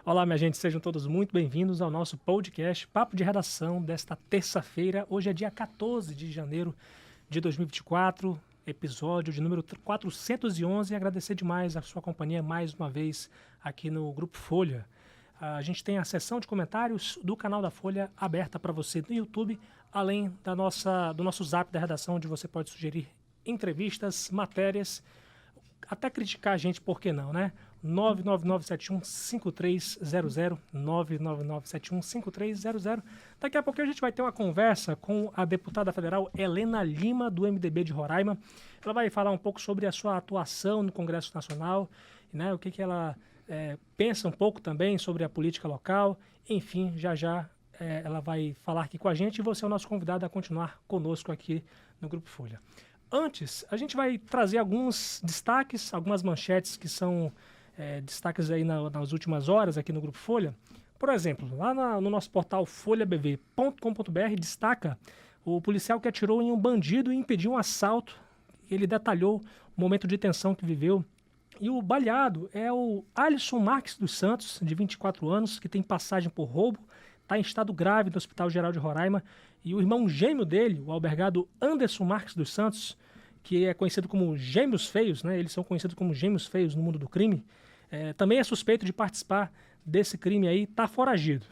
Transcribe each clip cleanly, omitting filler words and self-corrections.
Olá, minha gente, sejam todos muito bem-vindos ao nosso podcast Papo de Redação desta terça-feira. Hoje é dia 14 de janeiro de 2024, episódio de número 411. Agradecer demais a sua companhia mais uma vez aqui no Grupo Folha. A gente tem a seção de comentários do canal da Folha aberta para você no YouTube, além do nosso zap da redação, onde você pode sugerir entrevistas, matérias, até criticar a gente, por que não, né? 999715300, 999715300. Daqui a pouco a gente vai ter uma conversa com a deputada federal Helena Lima, do MDB de Roraima. Ela vai falar um pouco sobre a sua atuação no Congresso Nacional, né? O que ela pensa um pouco também sobre a política local. Enfim, já ela vai falar aqui com a gente e você é o nosso convidado a continuar conosco aqui no Grupo Folha. Antes, a gente vai trazer alguns destaques, algumas manchetes que são destaques aí nas últimas horas aqui no Grupo Folha. Por exemplo, lá no nosso portal folhabv.com.br destaca o policial que atirou em um bandido e impediu um assalto. Ele detalhou o momento de tensão que viveu. E o baleado é o Alisson Marques dos Santos, de 24 anos, que tem passagem por roubo, está em estado grave no Hospital Geral de Roraima. E o irmão gêmeo dele, o albergado Anderson Marques dos Santos, que é conhecido como Gêmeos Feios, né? Eles são conhecidos como Gêmeos Feios no mundo do crime, também é suspeito de participar desse crime aí, está foragido.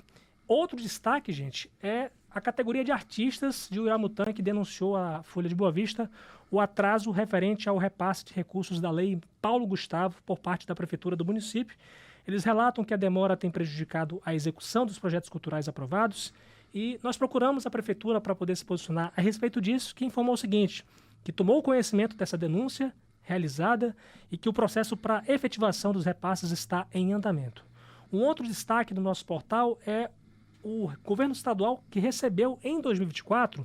Outro destaque, gente, é a categoria de artistas de Uiramutã, que denunciou à Folha de Boa Vista o atraso referente ao repasse de recursos da Lei Paulo Gustavo por parte da Prefeitura do município. Eles relatam que a demora tem prejudicado a execução dos projetos culturais aprovados e nós procuramos a Prefeitura para poder se posicionar a respeito disso, que informou o seguinte, que tomou conhecimento dessa denúncia realizada e que o processo para efetivação dos repasses está em andamento. Um outro destaque do nosso portal é o governo estadual que recebeu em 2024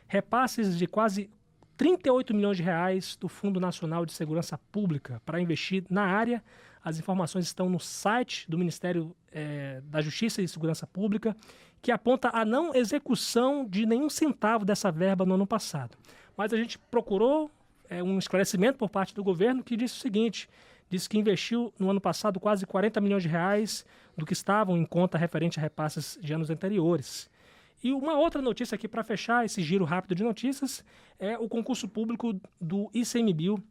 repasses de quase 38 milhões de reais do Fundo Nacional de Segurança Pública para investir na área. As informações estão no site do Ministério da Justiça e Segurança Pública, que aponta a não execução de nenhum centavo dessa verba no ano passado. Mas a gente procurou um esclarecimento por parte do governo que disse o seguinte, disse que investiu no ano passado quase 40 milhões de reais do que estavam em conta referente a repasses de anos anteriores. E uma outra notícia aqui para fechar esse giro rápido de notícias é o concurso público do ICMBio,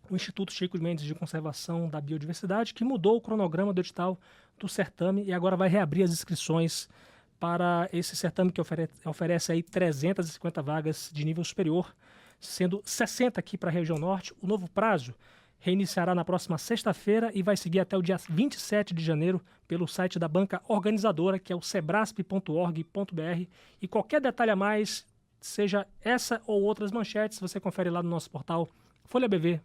o Instituto Chico Mendes de Conservação da Biodiversidade, que mudou o cronograma do edital do certame e agora vai reabrir as inscrições para esse certame que oferece aí 350 vagas de nível superior, sendo 60 aqui para a região norte. O novo prazo reiniciará na próxima sexta-feira e vai seguir até o dia 27 de janeiro pelo site da banca organizadora, que é o sebrasp.org.br. E qualquer detalhe a mais, seja essa ou outras manchetes, você confere lá no nosso portal folhabv.com.br.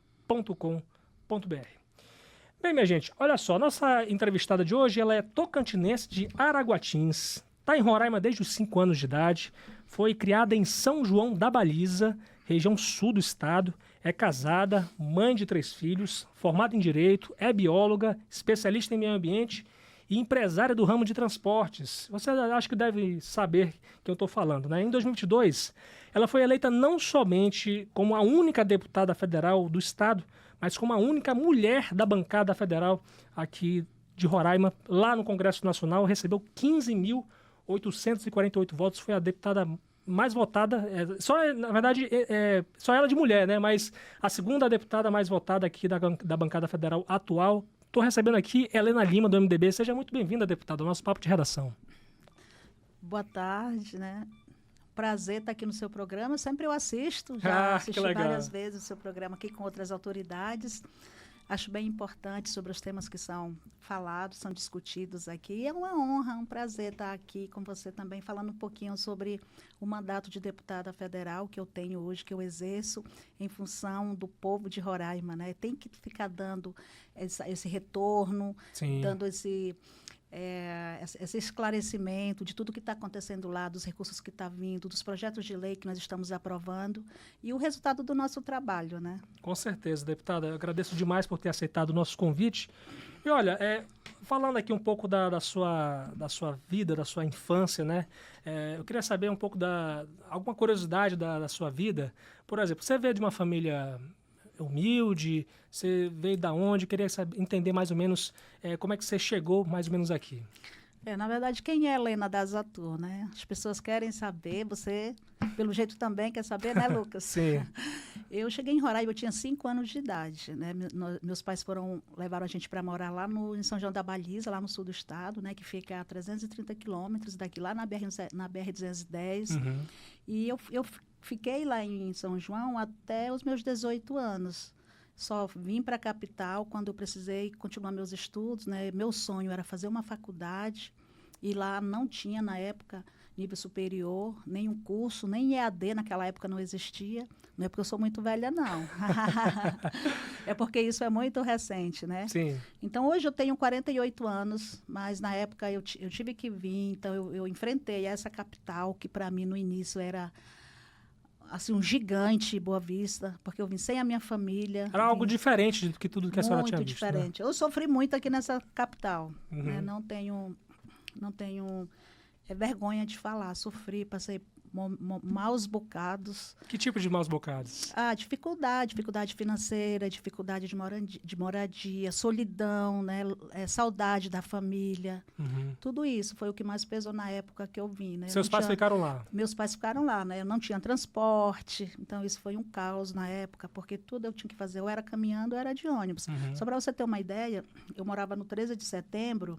Bem, minha gente, olha só, nossa entrevistada de hoje ela é tocantinense de Araguatins, está em Roraima desde os 5 anos de idade, foi criada em São João da Baliza, região sul do estado, é casada, mãe de 3 filhos, formada em Direito, é bióloga, especialista em meio ambiente e empresária do ramo de transportes. Você acha que deve saber que eu estou falando, né? Em 2022, ela foi eleita não somente como a única deputada federal do estado, mas como a única mulher da bancada federal aqui de Roraima, lá no Congresso Nacional, recebeu 15.848 votos, foi a deputada mais votada, na verdade, só ela de mulher, né? Mas a segunda deputada mais votada aqui da bancada federal atual. Estou recebendo aqui Helena Lima, do MDB. Seja muito bem-vinda, deputada, ao nosso papo de redação. Boa tarde, né? Prazer estar aqui no seu programa. Sempre eu assisto, já assisti várias vezes o seu programa aqui com outras autoridades. Acho bem importante sobre os temas que são falados, são discutidos aqui. É uma honra, um prazer estar aqui com você também, falando um pouquinho sobre o mandato de deputada federal que eu tenho hoje, que eu exerço em função do povo de Roraima, né? Tem que ficar dando esse retorno, Sim. Dando esse esclarecimento de tudo que está acontecendo lá, dos recursos que estão vindo, dos projetos de lei que nós estamos aprovando e o resultado do nosso trabalho, né? Com certeza, deputada. Eu agradeço demais por ter aceitado o nosso convite. E olha, falando aqui um pouco da sua vida, da sua infância, né? Eu queria saber um pouco alguma curiosidade da sua vida. Por exemplo, você veio de uma família humilde? Você veio da onde? Queria entender mais ou menos como é que você chegou mais ou menos aqui. Na verdade, quem é Helena Dazatur, né? As pessoas querem saber, você, pelo jeito, também quer saber, né, Lucas? Sim. Eu cheguei em Roraima, eu tinha 5 anos de idade, né? Meus pais levaram a gente para morar lá em São João da Baliza, lá no sul do estado, né? Que fica a 330 quilômetros daqui, lá na BR-210. Uhum. E eu fiquei lá em São João até os meus 18 anos. Só vim para a capital quando eu precisei continuar meus estudos, né? Meu sonho era fazer uma faculdade e lá não tinha, na época, nível superior, nenhum curso, nem EAD naquela época não existia. Não é porque eu sou muito velha, não. É porque isso é muito recente, né? Sim. Então, hoje eu tenho 48 anos, mas na época eu tive que vir, então eu enfrentei essa capital, que para mim no início era assim, um gigante, Boa Vista, porque eu vim sem a minha família. Era algo diferente do que tudo que a senhora tinha visto. Muito diferente. Né? Eu sofri muito aqui nessa capital. Uhum. Né? Não tenho vergonha de falar. Sofri, passei maus bocados. Que tipo de maus bocados? Dificuldade financeira, dificuldade de moradia, solidão, né? Saudade da família. Uhum. Tudo isso foi o que mais pesou na época que eu vim. Né? Seus pais ficaram lá? Meus pais ficaram lá, né? Eu não tinha transporte, então isso foi um caos na época, porque tudo eu tinha que fazer, ou era caminhando ou era de ônibus. Uhum. Só para você ter uma ideia, eu morava no 13 de setembro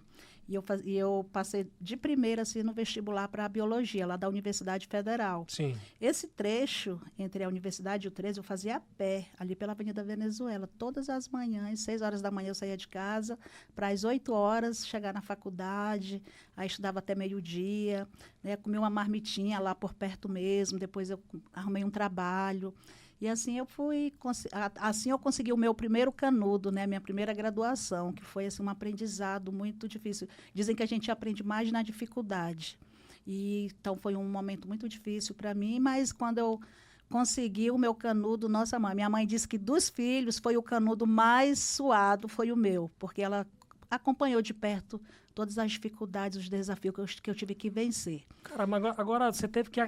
e eu passei de primeira assim, no vestibular para a biologia, lá da Universidade Federal. Sim. Esse trecho entre a Universidade e o 13 eu fazia a pé, ali pela Avenida Venezuela. Todas as manhãs, 6 horas da manhã eu saía de casa, para às 8 horas chegar na faculdade, aí estudava até meio-dia, né, comi uma marmitinha lá por perto mesmo, depois eu arrumei um trabalho. E assim eu consegui o meu primeiro canudo, né, minha primeira graduação, que foi assim, um aprendizado muito difícil. Dizem que a gente aprende mais na dificuldade. Então, foi um momento muito difícil para mim, mas quando eu consegui o meu canudo, nossa mãe, minha mãe disse que dos filhos foi o canudo mais suado, foi o meu, porque ela acompanhou de perto todas as dificuldades, os desafios que eu tive que vencer. Caramba, agora você teve que...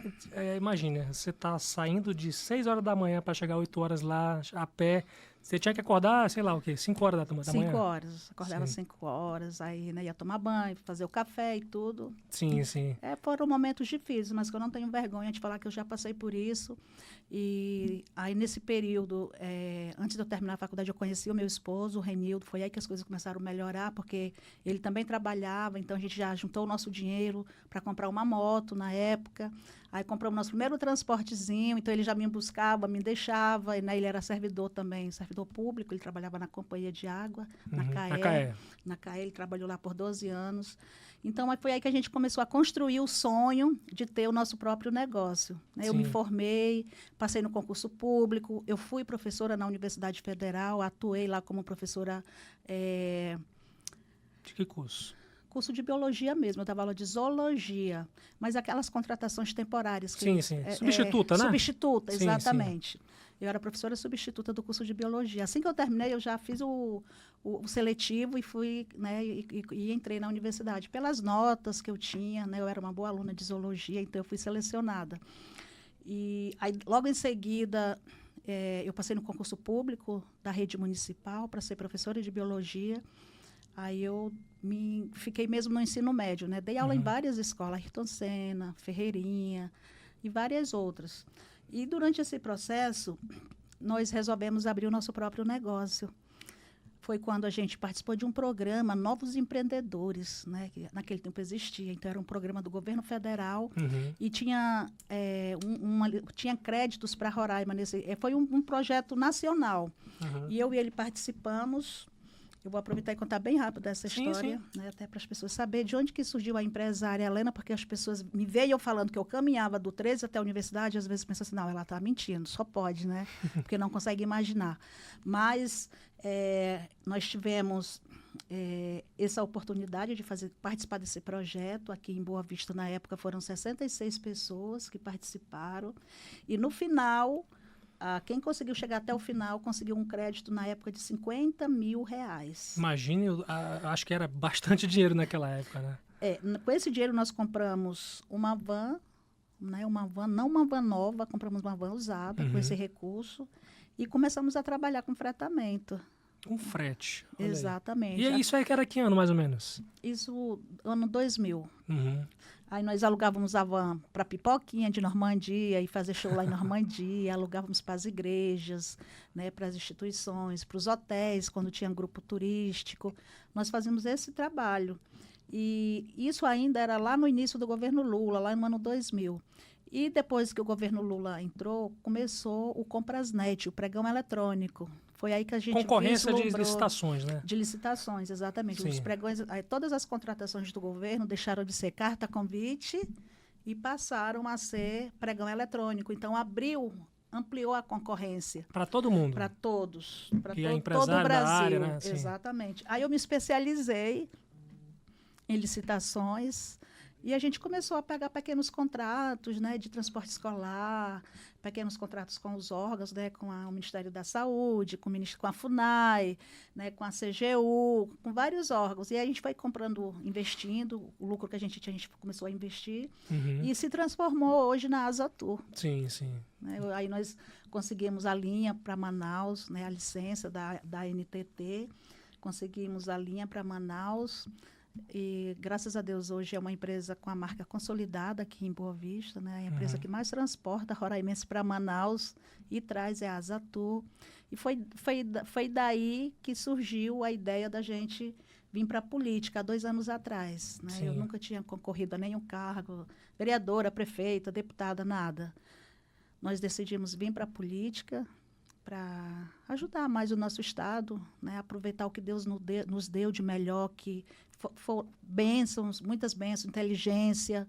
imagina, você está saindo de 6 horas da manhã para chegar 8 horas lá, a pé. Você tinha que acordar, sei lá o quê, 5 horas da manhã? 5 horas. Acordava 5 horas, aí né, ia tomar banho, fazer o café e tudo. Sim, sim. Foram momentos difíceis, mas que eu não tenho vergonha de falar que eu já passei por isso. E aí, nesse período, antes de eu terminar a faculdade, eu conheci o meu esposo, o Renildo. Foi aí que as coisas começaram a melhorar, porque ele também trabalhava, então a gente já juntou o nosso dinheiro para comprar uma moto na época. Aí compramos nosso primeiro transportezinho, então ele já me buscava, me deixava, e, né, ele era servidor também, servidor público, ele trabalhava na Companhia de Água, na CAE. Na CAE, ele trabalhou lá por 12 anos. Então, foi aí que a gente começou a construir o sonho de ter o nosso próprio negócio. Né? Eu me formei, passei no concurso público, eu fui professora na Universidade Federal, atuei lá como professora... De que curso? Curso de biologia mesmo, eu dava aula de zoologia, mas aquelas contratações temporárias. Sim. Substituta, né? Substituta, exatamente. Sim. Eu era professora substituta do curso de biologia. Assim que eu terminei, eu já fiz o seletivo e fui, né, e entrei na universidade. Pelas notas que eu tinha, né, eu era uma boa aluna de zoologia, então eu fui selecionada. E aí, logo em seguida, eu passei no concurso público da rede municipal para ser professora de biologia. Aí eu fiquei mesmo no ensino médio, né? Dei aula em várias escolas, Ayrton Senna, Ferreirinha e várias outras. E durante esse processo, nós resolvemos abrir o nosso próprio negócio. Foi quando a gente participou de um programa Novos Empreendedores, né? Que naquele tempo existia. Então, era um programa do governo federal e tinha créditos para Roraima. Foi um projeto nacional. E eu e ele participamos. Eu vou aproveitar e contar bem rápido essa história, né, até para as pessoas saberem de onde que surgiu a empresária Helena, porque as pessoas me veem eu falando que eu caminhava do 13 até a universidade, às vezes pensam assim, não, ela está mentindo, só pode, né? Porque não consegue imaginar. Mas nós tivemos essa oportunidade de participar desse projeto. Aqui em Boa Vista, na época, foram 66 pessoas que participaram. E no final... quem conseguiu chegar até o final conseguiu um crédito na época de R$50 mil. Imagine, acho que era bastante dinheiro naquela época, né? Com esse dinheiro nós compramos uma van, né, não uma van nova, compramos uma van usada com esse recurso. E começamos a trabalhar com fretamento. Com frete. Exatamente. E isso aí que era que ano, mais ou menos? Isso, ano 2000. Uhum. Aí nós alugávamos a van para Pipoquinha de Normandia e fazer show lá em Normandia, alugávamos para as igrejas, né, para as instituições, para os hotéis, quando tinha grupo turístico. Nós fazíamos esse trabalho. E isso ainda era lá no início do governo Lula, lá no ano 2000. E depois que o governo Lula entrou, começou o Comprasnet, o pregão eletrônico. Foi aí que a gente concorrência de licitações, né? De licitações, exatamente. Sim. Os pregões, aí, todas as contratações do governo deixaram de ser carta convite e passaram a ser pregão eletrônico. Então, ampliou a concorrência. Para todo mundo. Para todos. Para todo o Brasil. Da área, né? Exatamente. Aí eu me especializei em licitações. E a gente começou a pegar pequenos contratos, né, de transporte escolar, pequenos contratos com os órgãos, né, com o Ministério da Saúde, com a FUNAI, né, com a CGU, com vários órgãos. E aí a gente foi comprando, investindo, o lucro que a gente tinha, a gente começou a investir, e se transformou hoje na Asatur. Sim, sim. Né, aí nós conseguimos a linha para Manaus, né, a licença da NTT, conseguimos a linha para Manaus. E, graças a Deus, hoje é uma empresa com a marca consolidada aqui em Boa Vista, né? A empresa que mais transporta roraimense para Manaus e traz é a Asatur. E foi daí que surgiu a ideia da gente vir para a política, há 2 anos atrás. Né? Eu nunca tinha concorrido a nenhum cargo, vereadora, prefeita, deputada, nada. Nós decidimos vir para a política para ajudar mais o nosso Estado, né? Aproveitar o que Deus nos deu de melhor, que bênçãos, muitas bênçãos, inteligência,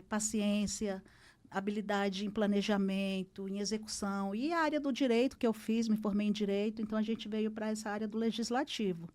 paciência, habilidade em planejamento, em execução. E a área do direito que eu fiz, me formei em direito, então a gente veio para essa área do legislativo.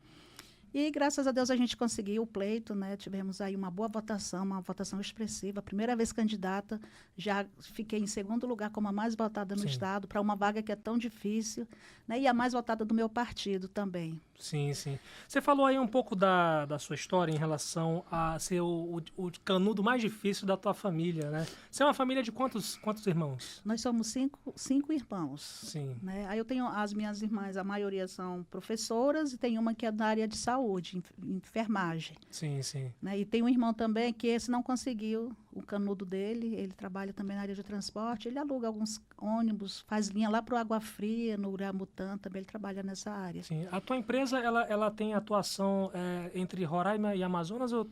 E, graças a Deus, a gente conseguiu o pleito, né? Tivemos aí uma boa votação, uma votação expressiva. Primeira vez candidata, já fiquei em segundo lugar como a mais votada no Estado, para uma vaga que é tão difícil, né? E a mais votada do meu partido também. Sim, sim. Você falou aí um pouco da sua história em relação a ser o canudo mais difícil da tua família, né? Você é uma família de quantos irmãos? Nós somos cinco irmãos. Sim. Né? Aí eu tenho as minhas irmãs, a maioria são professoras, e tem uma que é da área de saúde, enfermagem. Sim, sim. Né? E tem um irmão também que esse não conseguiu o canudo dele, ele trabalha também na área de transporte, ele aluga alguns ônibus, faz linha lá para o Água Fria, no Uramutã, também ele trabalha nessa área. Sim. A tua empresa, ela tem atuação entre Roraima e Amazonas ou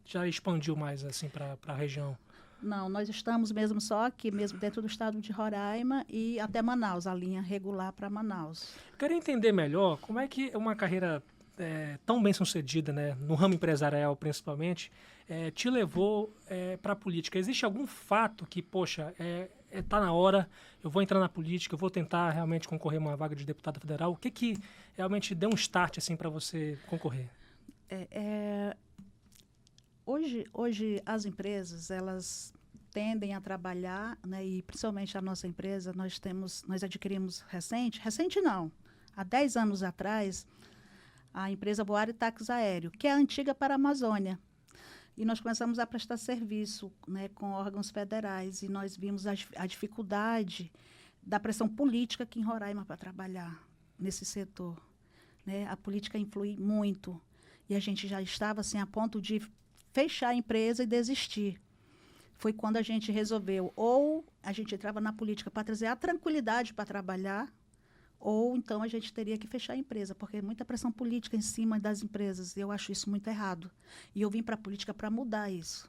já expandiu mais assim para a região? Não, nós estamos mesmo só aqui, mesmo dentro do estado de Roraima e até Manaus, a linha regular para Manaus. Quero entender melhor como é que uma carreira tão bem sucedida, né, no ramo empresarial principalmente, te levou para a política. Existe algum fato que, poxa, tá na hora, eu vou entrar na política, eu vou tentar realmente concorrer a uma vaga de deputado federal? O que realmente deu um start assim para você concorrer? Hoje as empresas, elas tendem a trabalhar, né, e principalmente a nossa empresa, nós adquirimos recente não, há 10 anos atrás, a empresa Boari Táxi Aéreo, que é a antiga para a Amazônia. E nós começamos a prestar serviço, né, com órgãos federais, e nós vimos a dificuldade da pressão política aqui em Roraima para trabalhar nesse setor. Né? A política influi muito, e a gente já estava assim, a ponto de fechar a empresa e desistir. Foi quando a gente resolveu, ou a gente entrava na política para trazer a tranquilidade para trabalhar, ou então a gente teria que fechar a empresa, porque muita pressão política em cima das empresas, e eu acho isso muito errado. E eu vim para a política para mudar isso.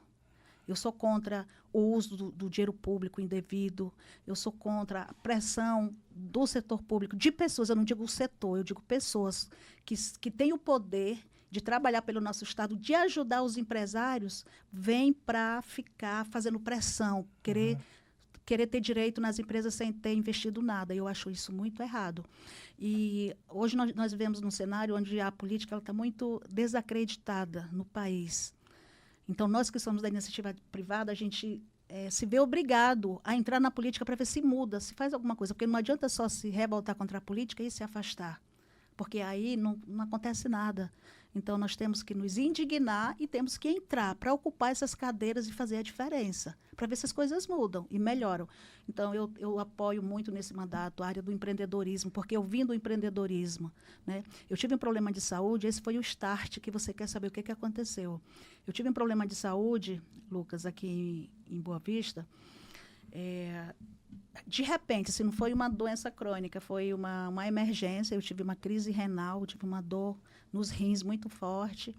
Eu sou contra o uso do dinheiro público indevido, eu sou contra a pressão do setor público, de pessoas, eu não digo o setor, eu digo pessoas que têm o poder de trabalhar pelo nosso Estado, de ajudar os empresários, vêm para ficar fazendo pressão, querer ter direito nas empresas sem ter investido nada. Eu acho isso muito errado. E hoje nós vivemos num cenário onde a política está muito desacreditada no país. Então, nós que somos da iniciativa privada, a gente se vê obrigado a entrar na política para ver se muda, se faz alguma coisa. Porque não adianta só se revoltar contra a política e se afastar. Porque aí não acontece nada. Então, nós temos que nos indignar e temos que entrar para ocupar essas cadeiras e fazer a diferença, para ver se as coisas mudam e melhoram. Então, eu apoio muito nesse mandato a área do empreendedorismo, porque eu vim do empreendedorismo, né? Eu tive um problema de saúde, esse foi o start que você quer saber o que aconteceu. Eu tive um problema de saúde, Lucas, aqui em Boa Vista, de repente, assim, não foi uma doença crônica, foi uma emergência. Eu tive uma crise renal, tive uma dor nos rins muito forte.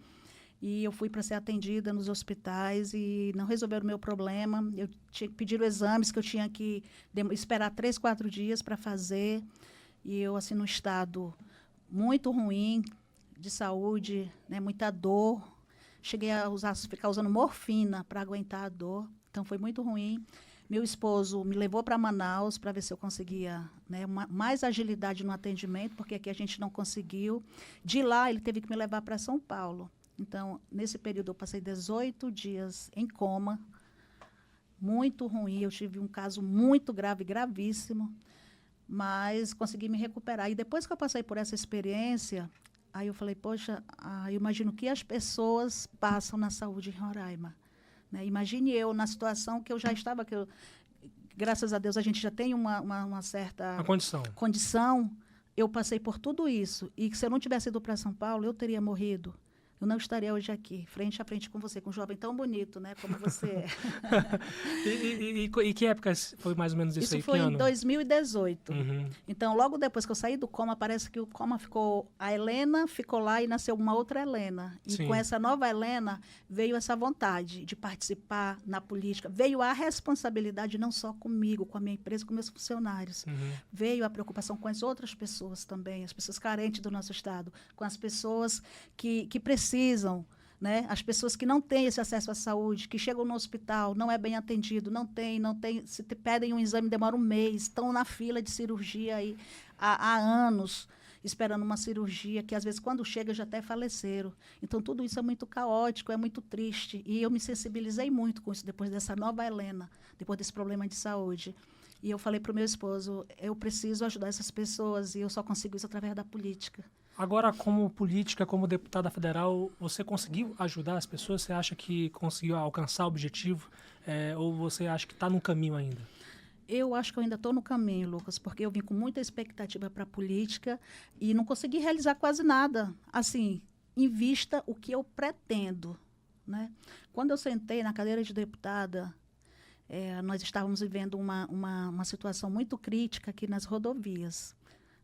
E eu fui para ser atendida nos hospitais e não resolveram o meu problema. Eu tinha que pedir exames que eu tinha que esperar 3, 4 dias para fazer. E eu, assim, num estado muito ruim de saúde, né, muita dor. Cheguei a ficar usando morfina para aguentar a dor. Então, foi muito ruim. Meu esposo me levou para Manaus para ver se eu conseguia, né, mais agilidade no atendimento, porque aqui a gente não conseguiu. De lá, ele teve que me levar para São Paulo. Então, nesse período, eu passei 18 dias em coma, muito ruim. Eu tive um caso muito grave, gravíssimo, mas consegui me recuperar. E depois que eu passei por essa experiência, aí eu falei, poxa, eu imagino que as pessoas passam na saúde em Roraima. Né? Imagine eu na situação que eu já estava, graças a Deus a gente já tem uma certa condição. Eu passei por tudo isso. E se eu não tivesse ido para São Paulo, eu teria morrido. Eu não estaria hoje aqui, frente a frente com você, com um jovem tão bonito, né, como você é. E que época foi mais ou menos isso aí? Isso foi em 2018. Uhum. Então, logo depois que eu saí do coma, parece que o coma ficou... A Helena ficou lá e nasceu uma outra Helena. E Sim. com essa nova Helena, veio essa vontade de participar na política. Veio a responsabilidade não só comigo, com a minha empresa, com meus funcionários. Uhum. Veio a preocupação com as outras pessoas também, as pessoas carentes do nosso Estado, com as pessoas que precisam, né? As pessoas que não têm esse acesso à saúde, que chegam no hospital, não é bem atendido, não tem, se te pedem um exame, demora um mês, estão na fila de cirurgia aí há anos, esperando uma cirurgia, que às vezes quando chega já até faleceram. Então, tudo isso é muito caótico, é muito triste. E eu me sensibilizei muito com isso depois dessa nova Helena, depois desse problema de saúde. E eu falei para o meu esposo, eu preciso ajudar essas pessoas e eu só consigo isso através da política. Agora, como política, como deputada federal, você conseguiu ajudar as pessoas? Você acha que conseguiu alcançar o objetivo? Ou você acha que está no caminho ainda? Eu acho que eu ainda estou no caminho, Lucas, porque eu vim com muita expectativa para a política e não consegui realizar quase nada, assim, em vista o que eu pretendo, né? Quando eu sentei na cadeira de deputada, nós estávamos vivendo uma situação muito crítica aqui nas rodovias,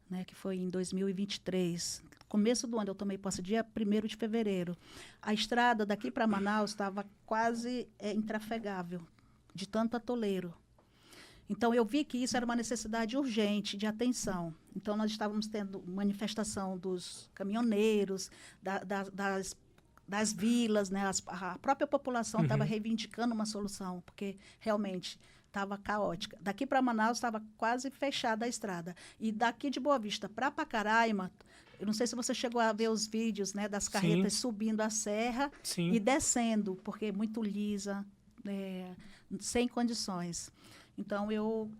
né, que foi em 2023. Começo do ano, eu tomei posse dia 1º de fevereiro. A estrada daqui para Manaus estava quase intrafegável, de tanto atoleiro. Então, eu vi que isso era uma necessidade urgente de atenção. Então, nós estávamos tendo manifestação dos caminhoneiros, das vilas, né? A própria população estava reivindicando uma solução, porque realmente estava caótica. Daqui para Manaus estava quase fechada a estrada. E daqui de Boa Vista para Pacaraima, eu não sei se você chegou a ver os vídeos, né, das carretas subindo a serra e descendo, porque muito lisa, sem condições. Então, eu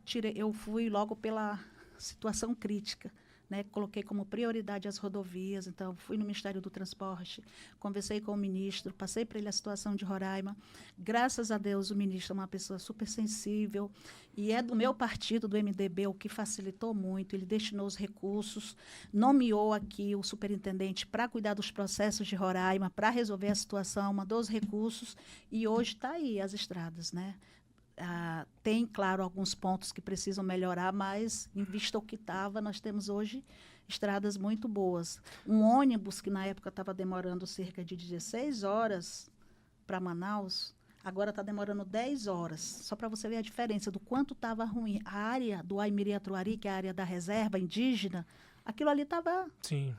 fui logo pela situação crítica. Né, coloquei como prioridade as rodovias, então fui no Ministério do Transporte, conversei com o ministro, passei para ele a situação de Roraima. Graças a Deus, o ministro é uma pessoa super sensível e é do meu partido, do MDB, o que facilitou muito. Ele destinou os recursos, nomeou aqui o superintendente para cuidar dos processos de Roraima, para resolver a situação, mandou os recursos e hoje está aí as estradas, né? Tem, claro, alguns pontos que precisam melhorar, mas, em vista ao que estava, nós temos hoje estradas muito boas. Um ônibus que, na época, estava demorando cerca de 16 horas para Manaus, agora está demorando 10 horas. Só para você ver a diferença do quanto estava ruim. A área do Aimiri-Atuari, que é a área da reserva indígena, aquilo ali estava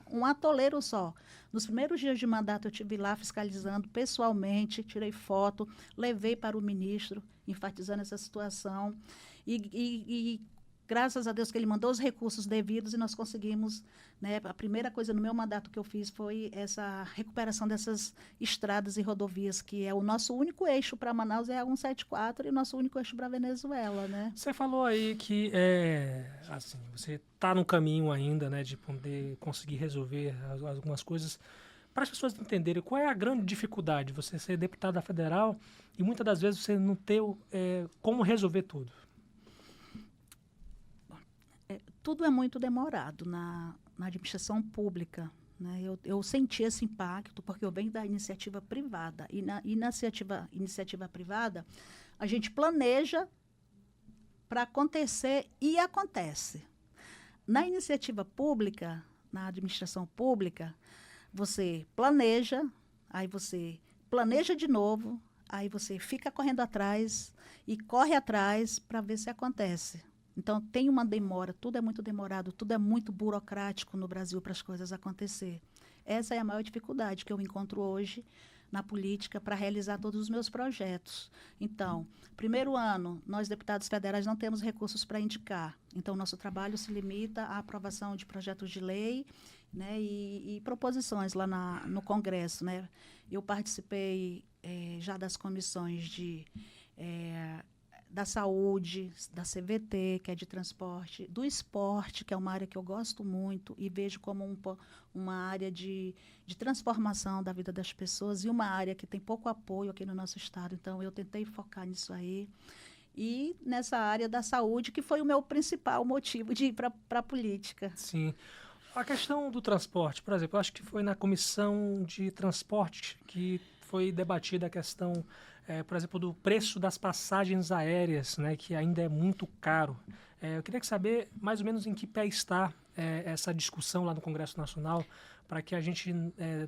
um atoleiro só. Nos primeiros dias de mandato, eu estive lá fiscalizando pessoalmente, tirei foto, levei para o ministro, enfatizando essa situação. E graças a Deus que ele mandou os recursos devidos e nós conseguimos, né, a primeira coisa no meu mandato que eu fiz foi essa recuperação dessas estradas e rodovias, que é o nosso único eixo para Manaus, é a 174, e o nosso único eixo para Venezuela, né? Você falou aí que você está no caminho ainda, né, de poder conseguir resolver algumas coisas. para as pessoas entenderem, qual é a grande dificuldade de você ser deputada federal e muitas das vezes você não ter como resolver tudo? Tudo é muito demorado na administração pública. Né? Eu senti esse impacto porque eu venho da iniciativa privada. E na iniciativa privada, a gente planeja para acontecer e acontece. Na iniciativa pública, na administração pública, você planeja, aí você planeja de novo, aí você fica correndo atrás e corre atrás para ver se acontece. Então, tem uma demora, tudo é muito demorado, tudo é muito burocrático no Brasil para as coisas acontecer. Essa é a maior dificuldade que eu encontro hoje na política para realizar todos os meus projetos. Então, primeiro ano, nós deputados federais não temos recursos para indicar. Então, nosso trabalho se limita à aprovação de projetos de lei, né, e proposições lá no Congresso. Né? Eu participei já das comissões da saúde, da CVT, que é de transporte, do esporte, que é uma área que eu gosto muito e vejo como uma área de transformação da vida das pessoas e uma área que tem pouco apoio aqui no nosso estado. Então, eu tentei focar nisso aí. E nessa área da saúde, que foi o meu principal motivo de ir para a política. Sim. A questão do transporte, por exemplo, eu acho que foi na comissão de transporte que foi debatida a questão, por exemplo, do preço das passagens aéreas, né, que ainda é muito caro. Eu queria saber mais ou menos em que pé está essa discussão lá no Congresso Nacional, para que a gente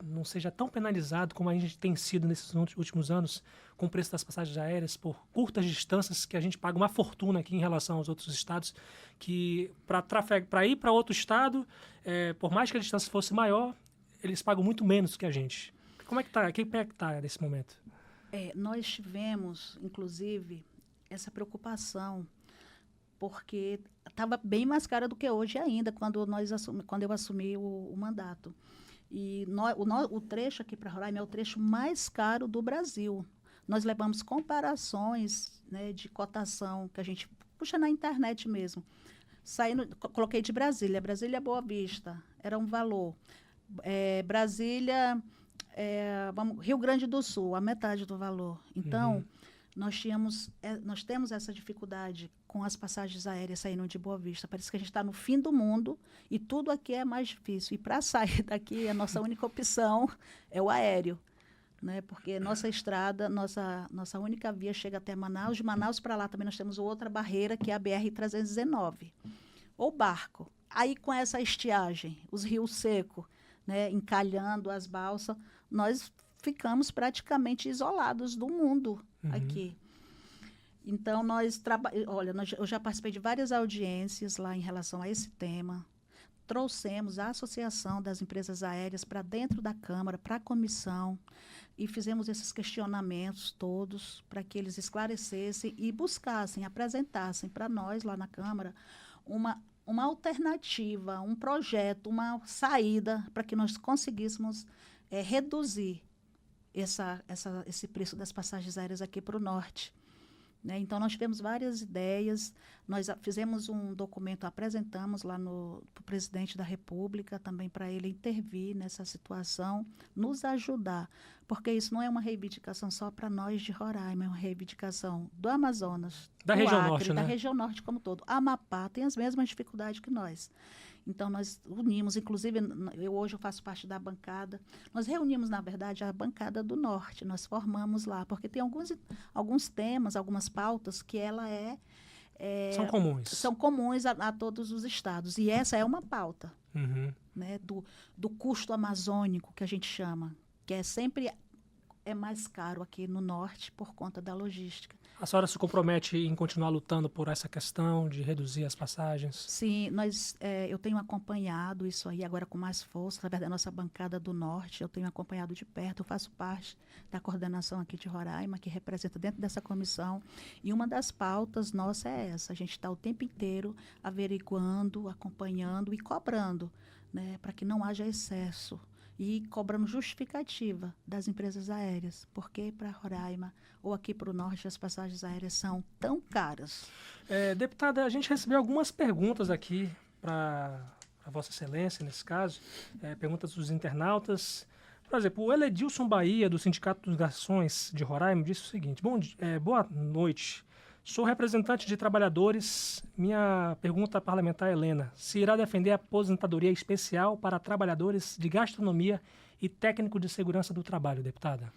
não seja tão penalizado como a gente tem sido nesses últimos anos com o preço das passagens aéreas por curtas distâncias, que a gente paga uma fortuna aqui em relação aos outros estados, que para ir para outro estado, por mais que a distância fosse maior, eles pagam muito menos que a gente. Como é que está? Que pé que está nesse momento? Nós tivemos, inclusive, essa preocupação, porque estava bem mais cara do que hoje ainda, quando eu assumi o mandato. E o trecho aqui para Roraima é o trecho mais caro do Brasil. Nós levamos comparações, né, de cotação, que a gente puxa na internet mesmo. Coloquei de Brasília. Brasília Boa Vista, era um valor. Brasília... Rio Grande do Sul, a metade do valor. Então, nós temos essa dificuldade com as passagens aéreas saindo de Boa Vista. Parece que a gente está no fim do mundo e tudo aqui é mais difícil. E para sair daqui, a nossa única opção é o aéreo. Né? Porque nossa estrada, nossa única via chega até Manaus. De Manaus para lá também nós temos outra barreira, que é a BR-319. Ou barco. Aí, com essa estiagem, os rios secos, né, encalhando as balsas, nós ficamos praticamente isolados do mundo aqui. Então, eu já participei de várias audiências lá em relação a esse tema. Trouxemos a Associação das Empresas Aéreas para dentro da Câmara, para a comissão, e fizemos esses questionamentos todos para que eles esclarecessem e buscassem, apresentassem para nós lá na Câmara uma alternativa, um projeto, uma saída para que nós conseguíssemos reduzir esse preço das passagens aéreas aqui para o norte. Né? Então, nós tivemos várias ideias, nós fizemos um documento, apresentamos lá para o presidente da República, também para ele intervir nessa situação, nos ajudar, porque isso não é uma reivindicação só para nós de Roraima, é uma reivindicação do Amazonas, da do região Acre, norte, né? da região norte como todo. A Amapá tem as mesmas dificuldades que nós. Então, nós unimos, inclusive, hoje eu faço parte da bancada. Nós reunimos, na verdade, a bancada do Norte. Nós formamos lá, porque tem alguns temas, algumas pautas que ela são comuns. São comuns a todos os estados. E essa é uma pauta, né, do custo amazônico, que a gente chama, que sempre é mais caro aqui no Norte por conta da logística. A senhora se compromete em continuar lutando por essa questão de reduzir as passagens? Sim, eu tenho acompanhado isso aí agora com mais força, através da nossa bancada do Norte, eu tenho acompanhado de perto, eu faço parte da coordenação aqui de Roraima, que representa dentro dessa comissão, e uma das pautas nossa é essa, a gente está o tempo inteiro averiguando, acompanhando e cobrando, né, para que não haja excesso. E cobrando justificativa das empresas aéreas, porque para Roraima ou aqui para o norte as passagens aéreas são tão caras. Deputada, a gente recebeu algumas perguntas aqui para Vossa Excelência, nesse caso, perguntas dos internautas, Por exemplo, o Eledilson Bahia, do Sindicato dos Garçons de Roraima, disse o seguinte: boa noite. Sou representante de trabalhadores. Minha pergunta parlamentar é Helena: se irá defender a aposentadoria especial para trabalhadores de gastronomia e técnico de segurança do trabalho, deputada?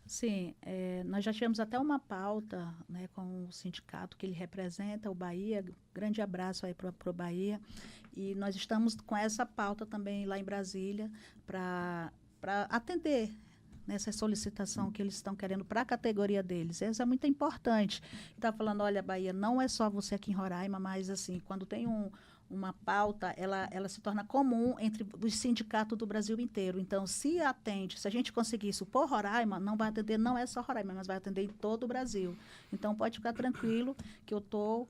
Sim, nós já tivemos até uma pauta, né, com o sindicato que ele representa, o Bahia. Grande abraço aí para o Bahia. E nós estamos com essa pauta também lá em Brasília para atender nessa solicitação que eles estão querendo para a categoria deles. Isso é muito importante. Está falando, olha, Bahia, não é só você aqui em Roraima, mas assim, quando tem uma pauta, ela se torna comum entre os sindicatos do Brasil inteiro. Então, se a gente conseguir isso por Roraima, não vai atender, não é só Roraima, mas vai atender em todo o Brasil. Então, pode ficar tranquilo que eu estou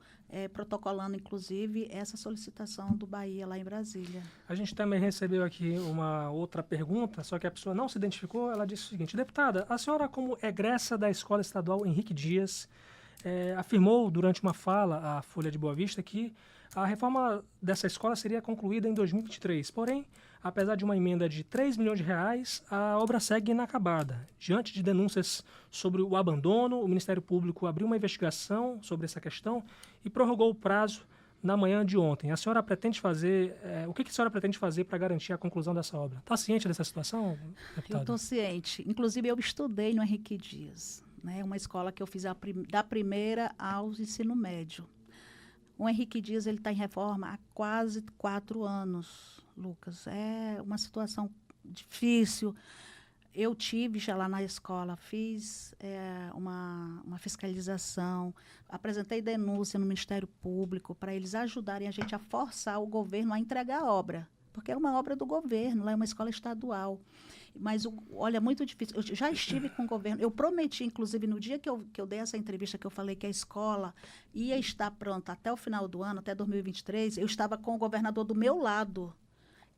protocolando, inclusive, essa solicitação do Bahia lá em Brasília. A gente também recebeu aqui uma outra pergunta, só que a pessoa não se identificou. Ela disse o seguinte: deputada, a senhora, como egressa da Escola Estadual Henrique Dias, afirmou durante uma fala à Folha de Boa Vista que a reforma dessa escola seria concluída em 2023. Porém, apesar de uma emenda de 3 milhões de reais, a obra segue inacabada. Diante de denúncias sobre o abandono, o Ministério Público abriu uma investigação sobre essa questão e prorrogou o prazo na manhã de ontem. A senhora pretende fazer... o que a senhora pretende fazer para garantir a conclusão dessa obra? Está ciente dessa situação, deputada? Eu estou ciente. Inclusive, eu estudei no Henrique Dias, né? Uma escola que eu fiz da primeira ao ensino médio. O Henrique Dias está em reforma há quase 4 anos, Lucas. É uma situação difícil. Eu tive já lá na escola, fiz uma fiscalização, apresentei denúncia no Ministério Público para eles ajudarem a gente a forçar o governo a entregar a obra, porque é uma obra do governo, lá é uma escola estadual. Mas, olha, muito difícil. Eu já estive com o governo. Eu prometi, inclusive, no dia que eu dei essa entrevista, que eu falei que a escola ia estar pronta até o final do ano, até 2023, eu estava com o governador do meu lado.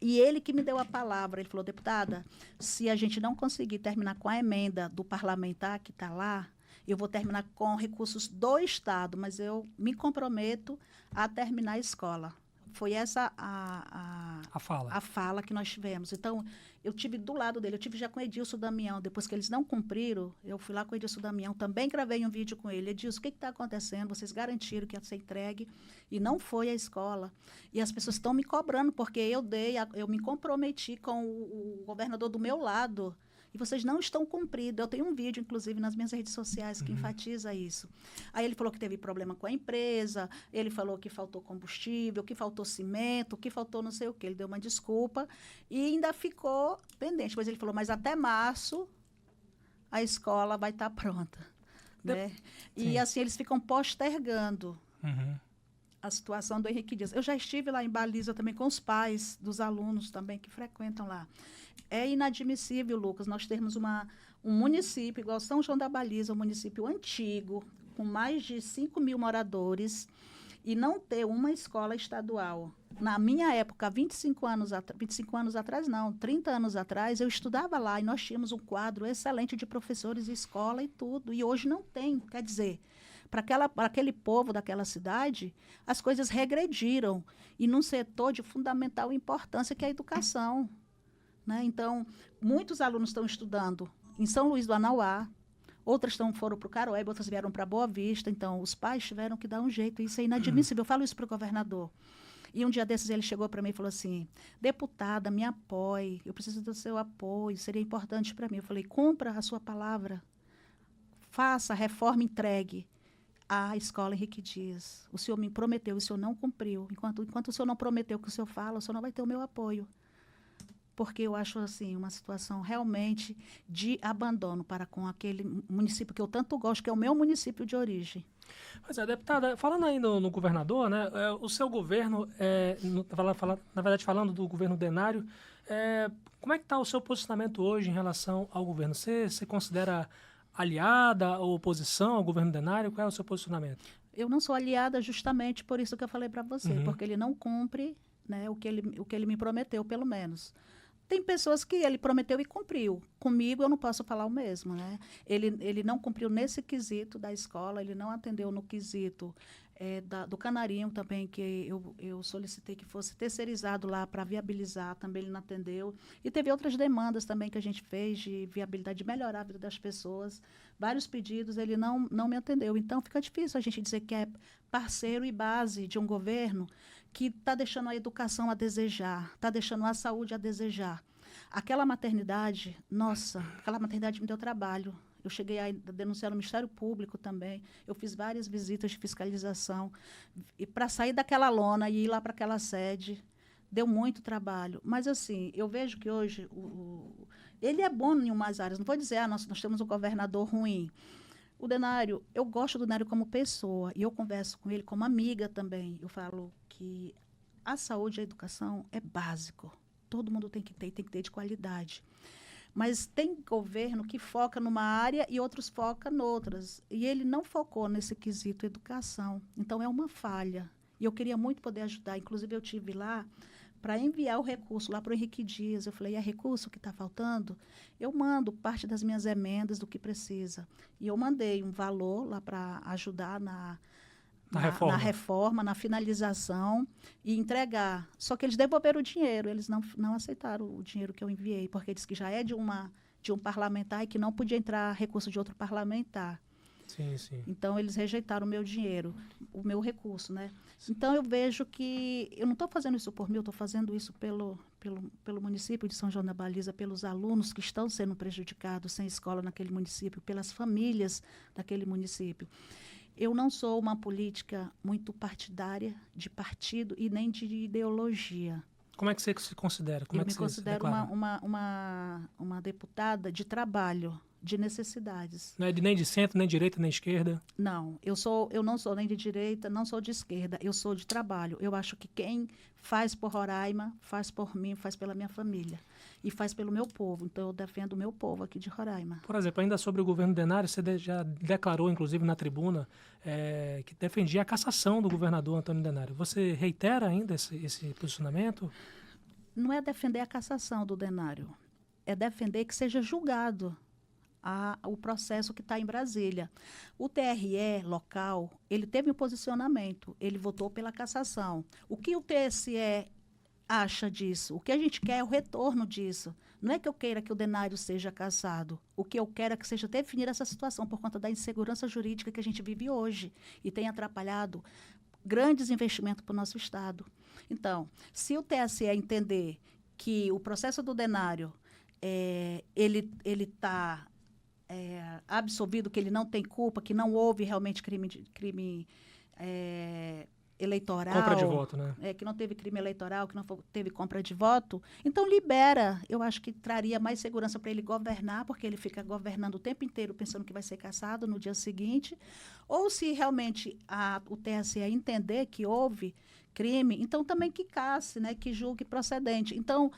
E ele que me deu a palavra. Ele falou: deputada, se a gente não conseguir terminar com a emenda do parlamentar que está lá, eu vou terminar com recursos do Estado, mas eu me comprometo a terminar a escola. Foi essa a fala que nós tivemos. Então, eu tive do lado dele, eu tive já com o Edilson Damião. Depois que eles não cumpriram, eu fui lá com o Edilson Damião, também gravei um vídeo com ele. Edilson, o que está acontecendo? Vocês garantiram que ia ser entregue e não foi a escola. E as pessoas estão me cobrando, porque eu me comprometi com o governador do meu lado. E vocês não estão cumprindo. Eu tenho um vídeo, inclusive, nas minhas redes sociais que enfatiza isso. Aí ele falou que teve problema com a empresa, ele falou que faltou combustível, que faltou cimento, que faltou não sei o quê. Ele deu uma desculpa e ainda ficou pendente. Mas ele falou, mas até março a escola vai estar pronta. Né? E assim, eles ficam postergando a situação do Henrique Dias. Eu já estive lá em Baliza também com os pais dos alunos também que frequentam lá. É inadmissível, Lucas, nós termos um município igual São João da Baliza, um município antigo, com mais de 5 mil moradores, e não ter uma escola estadual. Na minha época, 25 anos atrás, não, 30 anos atrás, eu estudava lá e nós tínhamos um quadro excelente de professores, escola e tudo, e hoje não tem. Quer dizer, para aquele povo daquela cidade, as coisas regrediram, e num setor de fundamental importância que é a educação. Né? Então, muitos alunos estão estudando em São Luís do Anauá, outras foram para o Caroeba, outras vieram para Boa Vista. Então, os pais tiveram que dar um jeito. Isso é inadmissível. Eu falo isso para o governador. E um dia desses ele chegou para mim e falou assim, deputada, me apoie, eu preciso do seu apoio, seria importante para mim. Eu falei, cumpra a sua palavra, faça a reforma, entregue à escola Henrique Dias. O senhor me prometeu, o senhor não cumpriu. Enquanto o senhor não prometeu o que o senhor fala, o senhor não vai ter o meu apoio. Porque eu acho assim uma situação realmente de abandono para com aquele município que eu tanto gosto, que é o meu município de origem. Pois é, deputada, falando aí no governador, né, o seu governo, na verdade falando do governo Denário, como é que está o seu posicionamento hoje em relação ao governo? Você se considera aliada ou oposição ao governo Denário? Qual é o seu posicionamento? Eu não sou aliada justamente por isso que eu falei para você, porque ele não cumpre, né, o que ele me prometeu, pelo menos. Tem pessoas que ele prometeu e cumpriu. Comigo, eu não posso falar o mesmo, né? Ele não cumpriu nesse quesito da escola, ele não atendeu no quesito do Canarinho também, que eu solicitei que fosse terceirizado lá para viabilizar, também ele não atendeu. E teve outras demandas também que a gente fez de viabilidade, de melhorar a vida das pessoas. Vários pedidos, ele não me atendeu. Então, fica difícil a gente dizer que é parceiro e base de um governo que está deixando a educação a desejar, está deixando a saúde a desejar. Aquela maternidade, nossa, aquela maternidade me deu trabalho. Eu cheguei a denunciar no Ministério Público também. Eu fiz várias visitas de fiscalização. E para sair daquela lona e ir lá para aquela sede, deu muito trabalho. Mas, assim, eu vejo que hoje ele é bom em umas áreas. Não vou dizer, nós temos um governador ruim. O Denário, eu gosto do Denário como pessoa. E eu converso com ele como amiga também. Eu falo que a saúde e a educação é básico. Todo mundo tem que ter de qualidade. Mas tem governo que foca numa área e outros focam noutras. E ele não focou nesse quesito educação. Então, é uma falha. E eu queria muito poder ajudar. Inclusive, eu tive lá para enviar o recurso lá para o Henrique Dias. Eu falei, é recurso que está faltando? Eu mando parte das minhas emendas do que precisa. E eu mandei um valor lá para ajudar na reforma, na finalização e entregar. Só que eles devolveram o dinheiro, eles não aceitaram o dinheiro que eu enviei, porque disse que já é de um parlamentar e que não podia entrar recurso de outro parlamentar. Sim, sim. Então, eles rejeitaram o meu dinheiro, o meu recurso, né? Sim. Então, eu vejo que eu não estou fazendo isso por mim, eu estou fazendo isso pelo município de São João da Baliza, pelos alunos que estão sendo prejudicados sem escola naquele município, pelas famílias daquele município. Eu não sou uma política muito partidária de partido e nem de ideologia. Como é que você se considera? Como eu me considero uma deputada de trabalho, de necessidades. Não é nem de centro, nem de direita, nem de esquerda? Não, eu não sou nem de direita, não sou de esquerda, eu sou de trabalho. Eu acho que quem faz por Roraima, faz por mim, faz pela minha família e faz pelo meu povo. Então, eu defendo o meu povo aqui de Roraima. Por exemplo, ainda sobre o governo Denário, você já declarou, inclusive, na tribuna, que defendia a cassação do governador Antônio Denário. Você reitera ainda esse posicionamento? Não é defender a cassação do Denário, é defender que seja julgado o processo que está em Brasília. O TRE local, ele teve um posicionamento, ele votou pela cassação. O que o TSE acha disso? O que a gente quer é o retorno disso. Não é que eu queira que o Denário seja cassado. O que eu quero é que seja definida essa situação por conta da insegurança jurídica que a gente vive hoje e tem atrapalhado grandes investimentos para o nosso Estado. Então, se o TSE entender que o processo do Denário ele está absolvido, que ele não tem culpa, que não houve realmente crime eleitoral. Compra de voto, né? Que não teve crime eleitoral, que não teve compra de voto. Então, libera. Eu acho que traria mais segurança para ele governar, porque ele fica governando o tempo inteiro pensando que vai ser cassado no dia seguinte. Ou se realmente o TSE tentar que houve crime, então também que casse, né? Que julgue procedente. Então,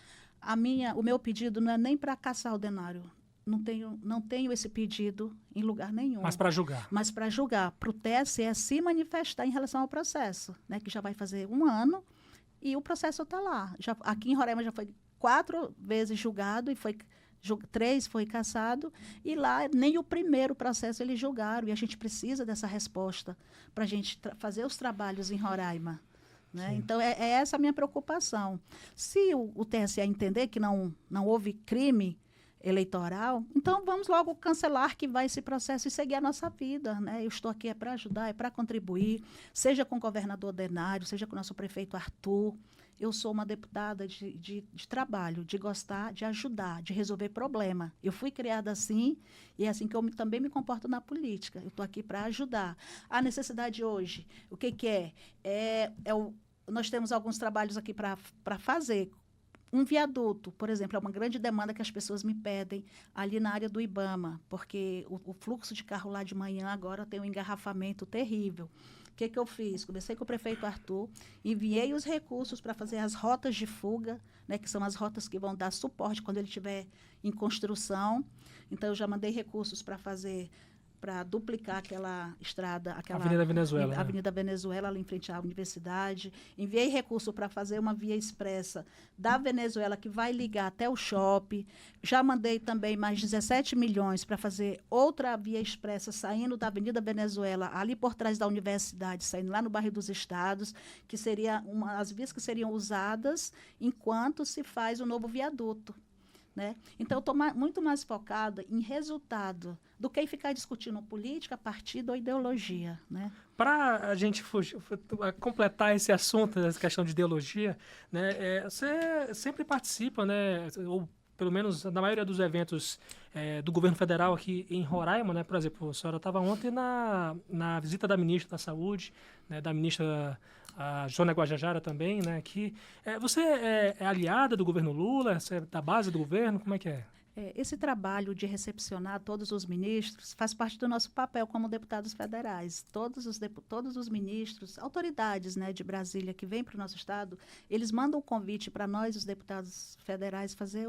o meu pedido não é nem para cassar o Denário. Não tenho esse pedido em lugar nenhum. Mas para julgar. Mas para julgar, para o TSE se manifestar em relação ao processo, né, que já vai fazer 1 ano e o processo está lá. Aqui em Roraima já foi 4 vezes julgado e 3 foi cassado e lá nem o primeiro processo eles julgaram e a gente precisa dessa resposta para a gente fazer os trabalhos em Roraima. Né? Então, é essa a minha preocupação. Se o TSE entender que não houve crime eleitoral, então vamos logo cancelar que vai esse processo e seguir a nossa vida, né? Eu estou aqui para ajudar, para contribuir, seja com o governador Denário, seja com o nosso prefeito Arthur. Eu sou uma deputada de trabalho, de gostar, de ajudar, de resolver problema. Eu fui criada assim e é assim que eu também me comporto na política. Eu estou aqui para ajudar. A necessidade hoje, o que é? Nós temos alguns trabalhos aqui para fazer. Um viaduto, por exemplo, é uma grande demanda que as pessoas me pedem ali na área do Ibama, porque o fluxo de carro lá de manhã agora tem um engarrafamento terrível. O que eu fiz? Conversei com o prefeito Arthur, enviei os recursos para fazer as rotas de fuga, né, que são as rotas que vão dar suporte quando ele estiver em construção. Então, eu já mandei recursos para fazer para duplicar aquela estrada, aquela Avenida Venezuela, Avenida Venezuela, ali em frente à universidade. Enviei recurso para fazer uma via expressa da Venezuela que vai ligar até o shopping. Já mandei também mais 17 milhões para fazer outra via expressa saindo da Avenida Venezuela, ali por trás da universidade, saindo lá no bairro dos Estados, que seria as vias que seriam usadas enquanto se faz o novo viaduto. Né? Então, eu estou muito mais focada em resultado do que em ficar discutindo política, partido ou ideologia. Né? Para a gente completar esse assunto, essa questão de ideologia, né, você sempre participa, né, ou pelo menos na maioria dos eventos do governo federal aqui em Roraima, né? Por exemplo, a senhora estava ontem na visita da ministra da Saúde, né, da ministra a Joana Guajajara também, né? Que, você é aliada do governo Lula? Você é da base do governo? Como é que é? Esse trabalho de recepcionar todos os ministros faz parte do nosso papel como deputados federais. Todos os ministros, autoridades, né, de Brasília que vêm para o nosso estado, eles mandam um convite para nós, os deputados federais, fazer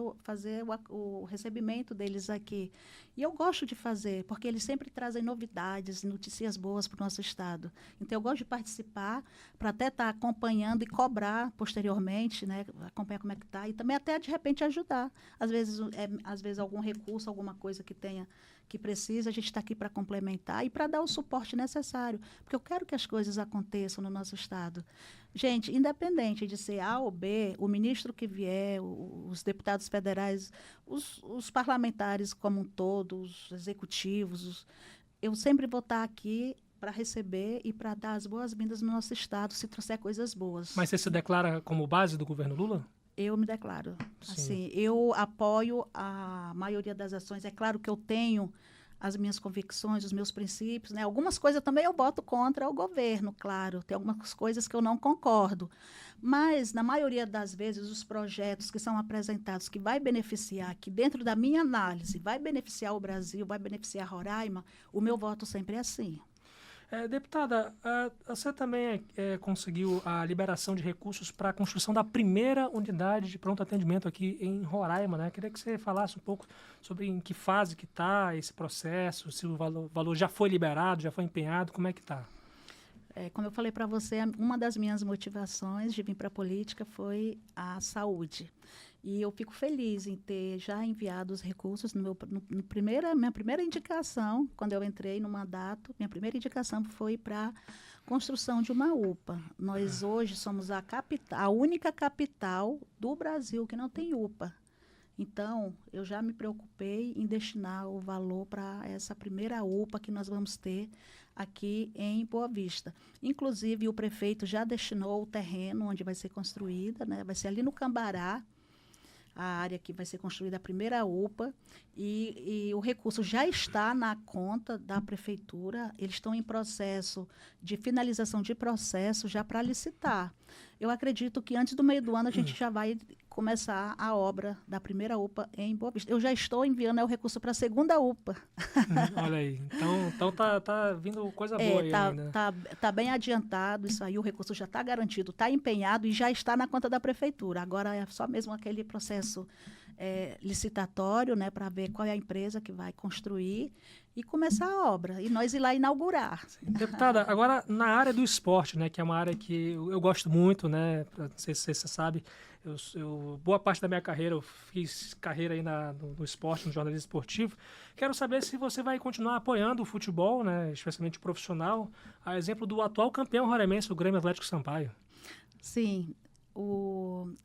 o recebimento deles aqui. E eu gosto de fazer, porque eles sempre trazem novidades, notícias boas para o nosso estado. Então, eu gosto de participar para até estar acompanhando e cobrar posteriormente, né, acompanhar como é que está, e também até, de repente, ajudar. Às vezes algum recurso, alguma coisa que precisa, a gente está aqui para complementar e para dar o suporte necessário, porque eu quero que as coisas aconteçam no nosso estado. Gente, independente de ser A ou B, o ministro que vier, os deputados federais, os parlamentares como um todo, os executivos, eu sempre vou estar aqui para receber e para dar as boas-vindas no nosso estado, se trouxer coisas boas. Mas você se declara como base do governo Lula? Eu me declaro. Sim. Assim, eu apoio a maioria das ações. É claro que eu tenho as minhas convicções, os meus princípios, né? Algumas coisas também eu boto contra o governo, claro. Tem algumas coisas que eu não concordo. Mas, na maioria das vezes, os projetos que são apresentados, que vai beneficiar, que dentro da minha análise, vai beneficiar o Brasil, vai beneficiar Roraima, o meu voto sempre é sim. Deputada, você também conseguiu a liberação de recursos para a construção da primeira unidade de pronto atendimento aqui em Roraima, né? Queria que você falasse um pouco sobre em que fase que está esse processo, se o valor já foi liberado, já foi empenhado, como é que está? Como eu falei para você, uma das minhas motivações de vir para a política foi a saúde. E eu fico feliz em ter já enviado os recursos. Minha primeira indicação, quando eu entrei no mandato, minha primeira indicação foi para construção de uma UPA. Nós hoje somos a única capital do Brasil que não tem UPA. Então, eu já me preocupei em destinar o valor para essa primeira UPA que nós vamos ter aqui em Boa Vista. Inclusive, o prefeito já destinou o terreno onde vai ser construída, né? Vai ser ali no Cambará, a área que vai ser construída a primeira UPA, e o recurso já está na conta da prefeitura. Eles estão em processo de finalização de processo já para licitar. Eu acredito que antes do meio do ano a gente já vai começar a obra da primeira UPA em Boa Vista. Eu já estou enviando o recurso para a segunda UPA. Olha aí, então tá vindo coisa boa aí ainda. Tá bem adiantado isso aí, o recurso já está garantido, está empenhado e já está na conta da prefeitura. Agora é só mesmo aquele processo licitatório, né, para ver qual é a empresa que vai construir e começar a obra, e nós ir lá inaugurar. Deputada, agora na área do esporte, né, que é uma área que eu gosto muito, né, não sei se você sabe, boa parte da minha carreira eu fiz carreira aí no esporte, no jornalismo esportivo. Quero saber se você vai continuar apoiando o futebol, né, especialmente o profissional, a exemplo do atual campeão roraimense, o Grêmio Atlético Sampaio. Sim,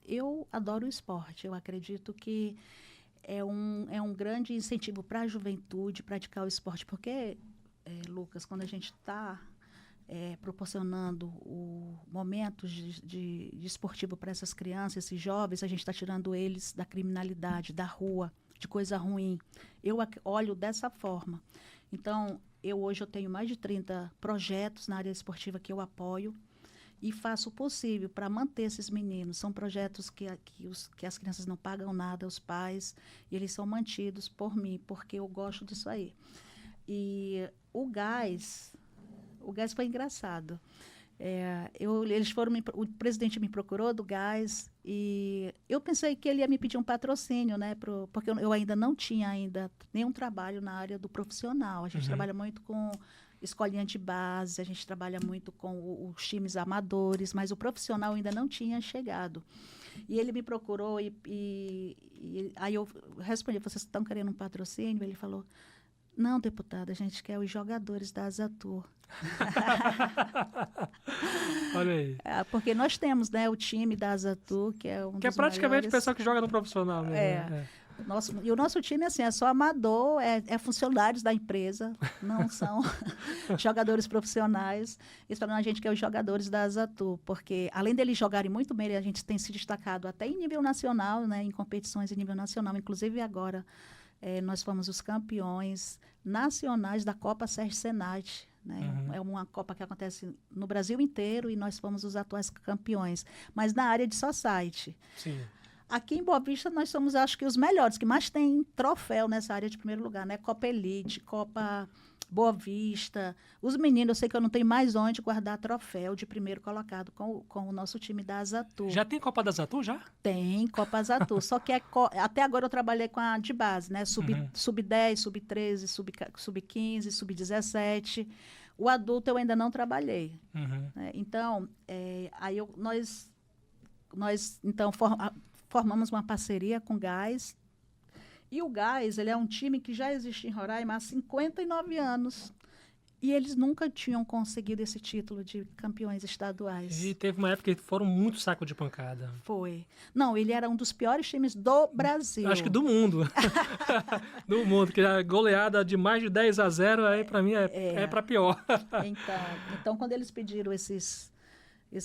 eu adoro o esporte. Eu acredito que é um grande incentivo para a juventude praticar o esporte, porque, Lucas, quando a gente está proporcionando momentos de esportivo para essas crianças, esses jovens, a gente está tirando eles da criminalidade, da rua, de coisa ruim. Eu olho dessa forma. Então, hoje eu tenho mais de 30 projetos na área esportiva que eu apoio e faço o possível para manter esses meninos. São projetos que as crianças não pagam nada, os pais, e eles são mantidos por mim, porque eu gosto disso aí. E o gás foi engraçado. O presidente me procurou do Gás e eu pensei que ele ia me pedir um patrocínio, né? Porque eu ainda não tinha nenhum trabalho na área do profissional. A gente trabalha muito com escolinha de base, a gente trabalha muito com os times amadores, mas o profissional ainda não tinha chegado. E ele me procurou e aí eu respondi: vocês estão querendo um patrocínio? Ele falou: não, deputada, a gente quer os jogadores da Azatur. Olha aí. Porque nós temos, né, o time da Azatur, que é um que dos é praticamente melhores. o pessoal que joga no profissional mesmo. E o nosso time, assim, é só amador, é funcionários da empresa, não são jogadores profissionais. Eles falam: a gente quer os jogadores da Azatur, porque além deles jogarem muito bem, a gente tem se destacado até em nível nacional, né, em competições em nível nacional, inclusive agora. Nós fomos os campeões nacionais da Copa Sérgio Senati. Né? É uma Copa que acontece no Brasil inteiro e nós fomos os atuais campeões. Mas na área de society. Sim. Aqui em Boa Vista nós somos, acho que, os melhores, que mais tem troféu nessa área de primeiro lugar. Né? Copa Elite, Copa Boa Vista. Os meninos, eu sei que eu não tenho mais onde guardar troféu de primeiro colocado com o nosso time da Azatur. Já tem Copa da Azatur, já? Tem Copa Azatur, só que até agora eu trabalhei com a de base, né? Sub-10, sub-13, sub-15, sub-17. O adulto eu ainda não trabalhei. Né? Então, nós então, formamos uma parceria com o Gás. E o Gás, ele é um time que já existe em Roraima há 59 anos. E eles nunca tinham conseguido esse título de campeões estaduais. E teve uma época que foram muito saco de pancada. Foi. Não, ele era um dos piores times do Brasil. Acho que do mundo. Do mundo, que a goleada de mais de 10-0, aí para mim é para pior. Então, quando eles pediram esses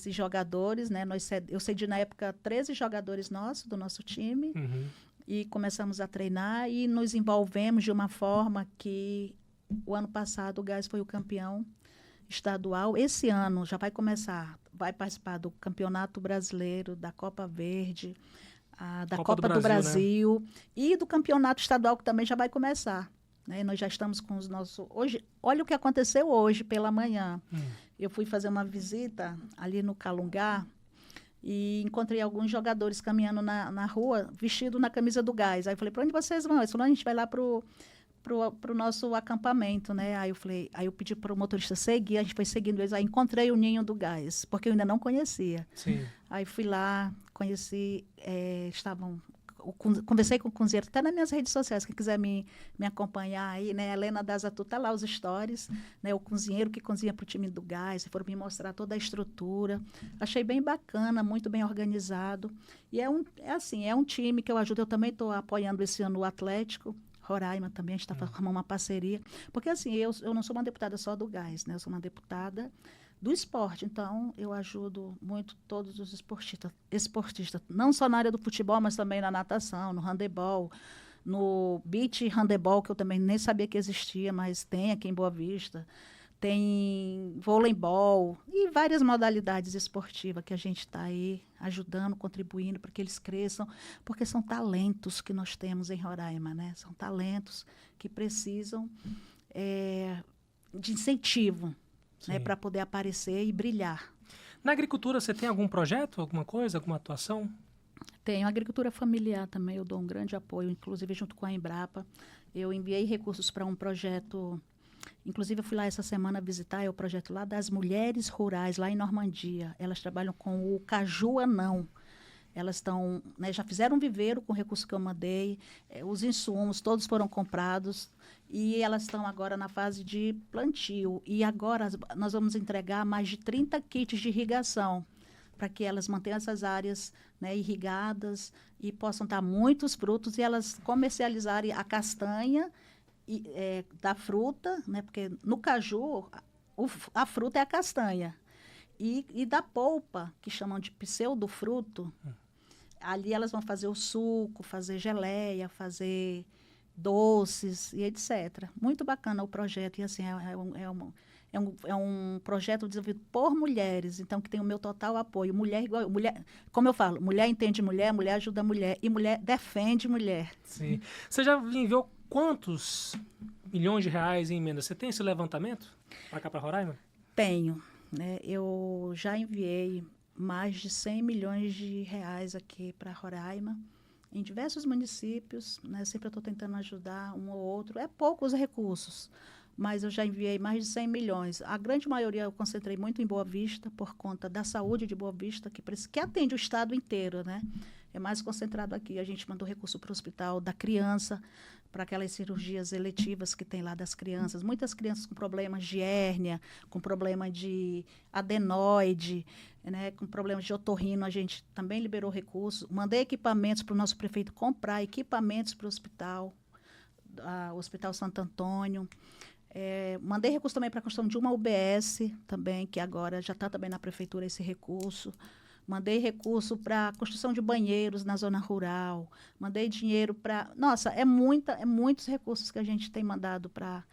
jogadores, né, eu cedi na época 13 jogadores nossos, do nosso time, e começamos a treinar e nos envolvemos de uma forma que o ano passado o Gás foi o campeão estadual. Esse ano já vai participar do Campeonato Brasileiro, da Copa Verde, da Copa do Brasil, né? E do Campeonato Estadual, que também já vai começar. Né? Nós já estamos com os nossos... Hoje, olha o que aconteceu hoje pela manhã. Eu fui fazer uma visita ali no Calungá e encontrei alguns jogadores caminhando na rua, vestidos na camisa do Gás. Aí eu falei: para onde vocês vão? Eles falaram: a gente vai lá para o nosso acampamento, né? Aí eu pedi para o motorista seguir, a gente foi seguindo eles. Aí encontrei o ninho do Gás, porque eu ainda não conhecia. Sim. Aí fui lá, conheci, conversei com o cozinheiro, até nas minhas redes sociais, quem quiser me acompanhar aí, né? Helena da Azatur, tá lá os stories, né? O cozinheiro que cozinha para o time do Gás, foram me mostrar toda a estrutura. Achei bem bacana, muito bem organizado. E é um time que eu ajudo. Eu também estou apoiando esse ano o Atlético Roraima também, a gente está formando uma parceria. Porque, assim, eu não sou uma deputada só do Gás, né? Eu sou uma deputada do esporte. Então, eu ajudo muito todos os esportistas, não só na área do futebol, mas também na natação, no handebol, no beach handebol, que eu também nem sabia que existia, mas tem aqui em Boa Vista. Tem voleibol e várias modalidades esportivas que a gente está aí ajudando, contribuindo para que eles cresçam, porque são talentos que nós temos em Roraima, né? São talentos que precisam de incentivo, né, para poder aparecer e brilhar. Na agricultura, você tem algum projeto, alguma coisa, alguma atuação? Tenho. Agricultura familiar também, eu dou um grande apoio, inclusive junto com a Embrapa. Eu enviei recursos para um projeto. Inclusive, eu fui lá essa semana visitar o projeto lá das mulheres rurais, lá em Normandia. Elas trabalham com o caju anão. Elas estão, né, já fizeram um viveiro com o recurso que eu mandei. Os insumos todos foram comprados e elas estão agora na fase de plantio. E agora nós vamos entregar mais de 30 kits de irrigação para que elas mantenham essas áreas, né, irrigadas e possam dar muitos frutos e elas comercializarem a castanha da fruta, né? Porque no caju a fruta é a castanha e da polpa, que chamam de pseudofruto, ali elas vão fazer o suco, fazer geleia, fazer doces e etc. Muito bacana o projeto e assim é um projeto desenvolvido por mulheres, então que tem o meu total apoio. Mulher, como eu falo, mulher entende mulher, mulher ajuda mulher e mulher defende mulher. Sim. Você já enviou quantos milhões de reais em emendas? Você tem esse levantamento para cá, para Roraima? Tenho. né, eu já enviei mais de 100 milhões de reais aqui para Roraima, em diversos municípios, né, sempre eu estou tentando ajudar um ou outro, é poucos recursos, mas eu já enviei mais de 100 milhões. A grande maioria eu concentrei muito em Boa Vista, por conta da saúde de Boa Vista, que atende o estado inteiro, né? É mais concentrado aqui. A gente mandou recurso para o hospital da criança, para aquelas cirurgias eletivas que tem lá das crianças. Muitas crianças com problemas de hérnia, com problema de adenoide, né, com problemas de otorrino, a gente também liberou recursos. Mandei equipamentos para o nosso prefeito comprar equipamentos para o hospital, o Hospital Santo Antônio. Mandei recurso também para a construção de uma UBS também, que agora já está também na prefeitura esse recurso. Mandei recurso para a construção de banheiros na zona rural. Mandei dinheiro para... Nossa, muitos recursos que a gente tem mandado para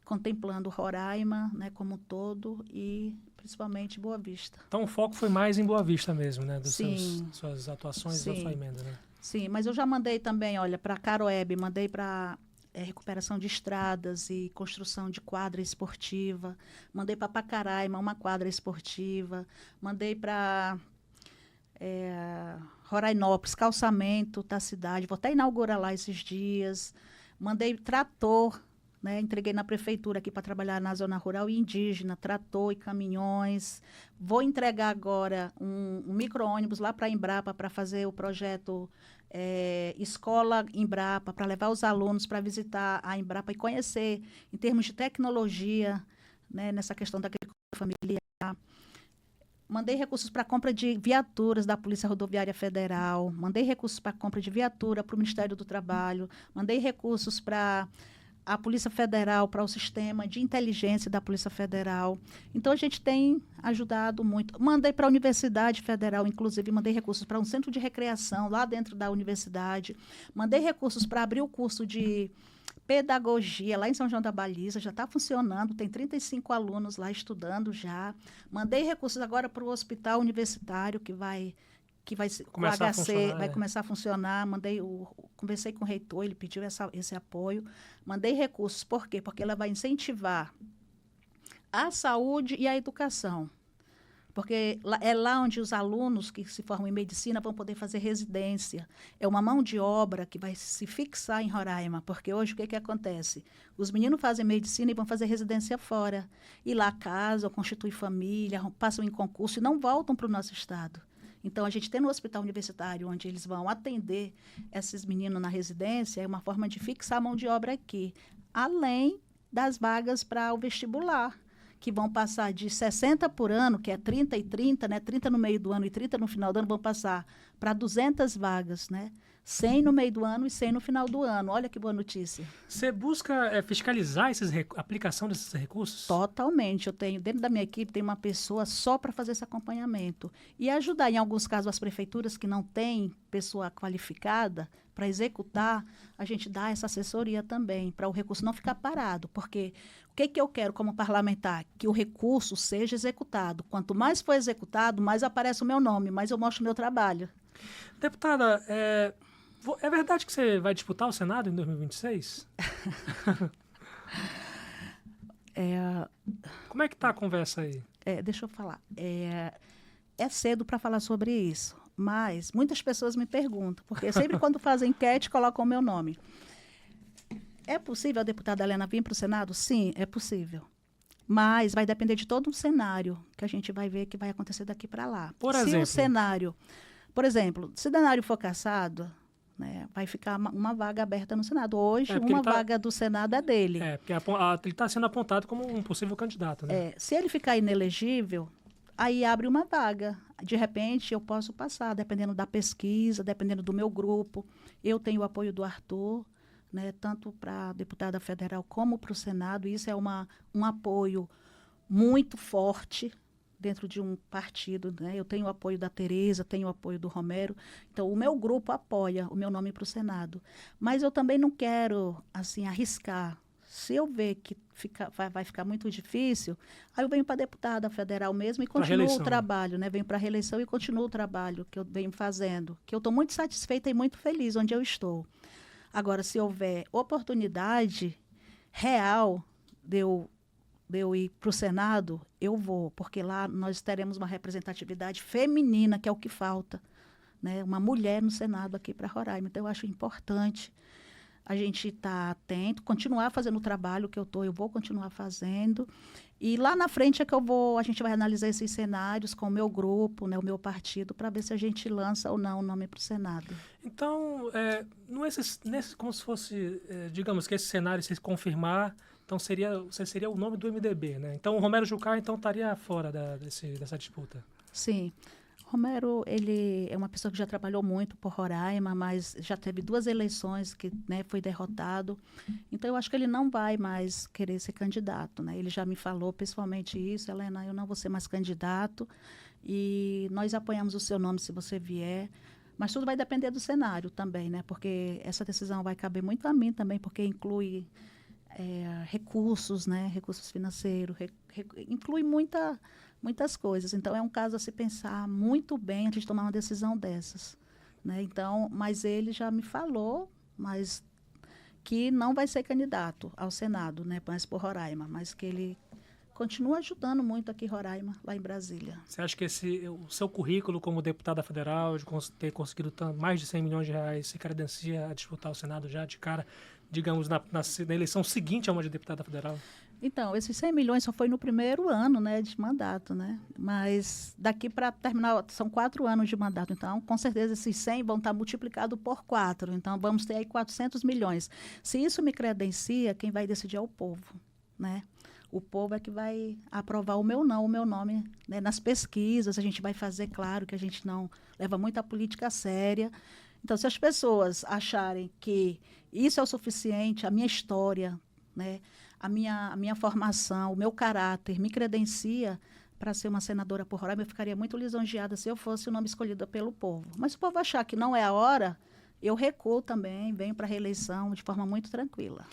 contemplando Roraima, né, como um todo, e principalmente Boa Vista. Então o foco foi mais em Boa Vista mesmo, né? Sim. Suas atuações da sua emenda, né? Sim, mas eu já mandei também, olha, para Caroebe, mandei para recuperação de estradas e construção de quadra esportiva. Mandei para Pacaraima, uma quadra esportiva. Mandei para Rorainópolis, calçamento da cidade. Vou até inaugurar lá esses dias. Mandei trator, né? Entreguei na prefeitura aqui para trabalhar na zona rural e indígena, trator e caminhões. Vou entregar agora um micro-ônibus lá para a Embrapa para fazer o projeto Escola Embrapa, para levar os alunos para visitar a Embrapa e conhecer em termos de tecnologia, né, nessa questão da agricultura familiar. Mandei recursos para compra de viaturas da Polícia Rodoviária Federal, mandei recursos para compra de viatura para o Ministério do Trabalho, mandei recursos para a Polícia Federal, para o sistema de inteligência da Polícia Federal. Então, a gente tem ajudado muito. Mandei para a Universidade Federal, inclusive, mandei recursos para um centro de recreação lá dentro da universidade. Mandei recursos para abrir o curso de pedagogia lá em São João da Baliza, já está funcionando, tem 35 alunos lá estudando já. Mandei recursos agora para o hospital universitário, que vai começar o HC vai começar a funcionar. Conversei com o reitor, ele pediu esse apoio. Mandei recursos, por quê? Porque ela vai incentivar a saúde e a educação. Porque é lá onde os alunos que se formam em medicina vão poder fazer residência. É uma mão de obra que vai se fixar em Roraima, porque hoje o que acontece? Os meninos fazem medicina e vão fazer residência fora. E lá casam, constituem família, passam em concurso e não voltam para o nosso estado. Então, a gente tem no hospital universitário, onde eles vão atender esses meninos na residência, é uma forma de fixar a mão de obra aqui, além das vagas para o vestibular, que vão passar de 60 por ano, que é 30 e 30, né? 30 no meio do ano e 30 no final do ano, vão passar para 200 vagas, né? 100 no meio do ano e 100 no final do ano. Olha que boa notícia. Você busca fiscalizar a aplicação desses recursos? Totalmente. Eu tenho, dentro da minha equipe, tem uma pessoa só para fazer esse acompanhamento. E ajudar, em alguns casos, as prefeituras que não têm pessoa qualificada para executar, a gente dá essa assessoria também, para o recurso não ficar parado. Porque o que eu quero como parlamentar? Que o recurso seja executado. Quanto mais for executado, mais aparece o meu nome, mais eu mostro o meu trabalho. Deputada, é verdade que você vai disputar o Senado em 2026? Como é que está a conversa aí? Deixa eu falar. É cedo para falar sobre isso, mas muitas pessoas me perguntam, porque sempre quando fazem enquete, colocam o meu nome. É possível a deputada Helena vir para o Senado? Sim, é possível. Mas vai depender de todo um cenário que a gente vai ver que vai acontecer daqui para lá. Por exemplo? Por exemplo, se o cenário for cassado, né, vai ficar uma vaga aberta no Senado. Hoje, uma vaga do Senado é dele. Porque ele está sendo apontado como um possível candidato, né? Se ele ficar inelegível, aí abre uma vaga. De repente, eu posso passar, dependendo da pesquisa, dependendo do meu grupo. Eu tenho o apoio do Arthur, né, tanto para a deputada federal como para o Senado. Isso é um apoio muito forte dentro de um partido, né? Eu tenho o apoio da Tereza, tenho o apoio do Romero. Então, o meu grupo apoia o meu nome para o Senado. Mas eu também não quero, assim, arriscar. Se eu ver que vai ficar muito difícil, aí eu venho para deputada federal mesmo e continuo o trabalho, né? Venho para a reeleição e continuo o trabalho que eu venho fazendo, que eu estou muito satisfeita e muito feliz onde eu estou. Agora, se houver oportunidade real de eu eu ir para o Senado, eu vou, porque lá nós teremos uma representatividade feminina, que é o que falta, né? Uma mulher no Senado aqui para Roraima. Então, eu acho importante a gente estar atento, continuar fazendo o trabalho que eu vou continuar fazendo. E lá na frente é que a gente vai analisar esses cenários com o meu grupo, né, o meu partido, para ver se a gente lança ou não o nome para o Senado. Então, como se fosse, digamos que esse cenário se confirmar, então você seria o nome do MDB, né? Então o Romero Jucá então estaria fora dessa disputa. Sim. Romero, ele é uma pessoa que já trabalhou muito por Roraima, mas já teve 2 eleições que, né, foi derrotado. Então, eu acho que ele não vai mais querer ser candidato, né? Ele já me falou pessoalmente isso: Helena, eu não vou ser mais candidato e nós apoiamos o seu nome se você vier. Mas tudo vai depender do cenário também, né? Porque essa decisão vai caber muito a mim também, porque inclui recursos, né? Recursos financeiros, inclui muitas coisas. Então, é um caso a se pensar muito bem antes de tomar uma decisão dessas, né? Então, mas ele já me falou, mas que não vai ser candidato ao Senado, né? Mas por Roraima, mas que ele continua ajudando muito aqui em Roraima, lá em Brasília. Você acha que o seu currículo como deputada federal, de ter conseguido mais de 100 milhões de reais, se credencia a disputar o Senado já de cara, digamos, na eleição seguinte a uma de deputada federal? Então, esses 100 milhões só foi no primeiro ano, né, de mandato, né? Mas daqui para terminar, são 4 anos de mandato. Então, com certeza, esses 100 vão estar multiplicados por 4. Então, vamos ter aí 400 milhões. Se isso me credencia, quem vai decidir é o povo, né? O povo é que vai aprovar o meu nome, né? Nas pesquisas, a gente vai fazer, claro, que a gente não leva muita política séria. Então, se as pessoas acharem que isso é o suficiente, a minha história, né, a minha formação, o meu caráter me credencia para ser uma senadora por Roraima, eu ficaria muito lisonjeada se eu fosse o nome escolhido pelo povo. Mas se o povo achar que não é a hora, eu recuo também, venho para a reeleição de forma muito tranquila.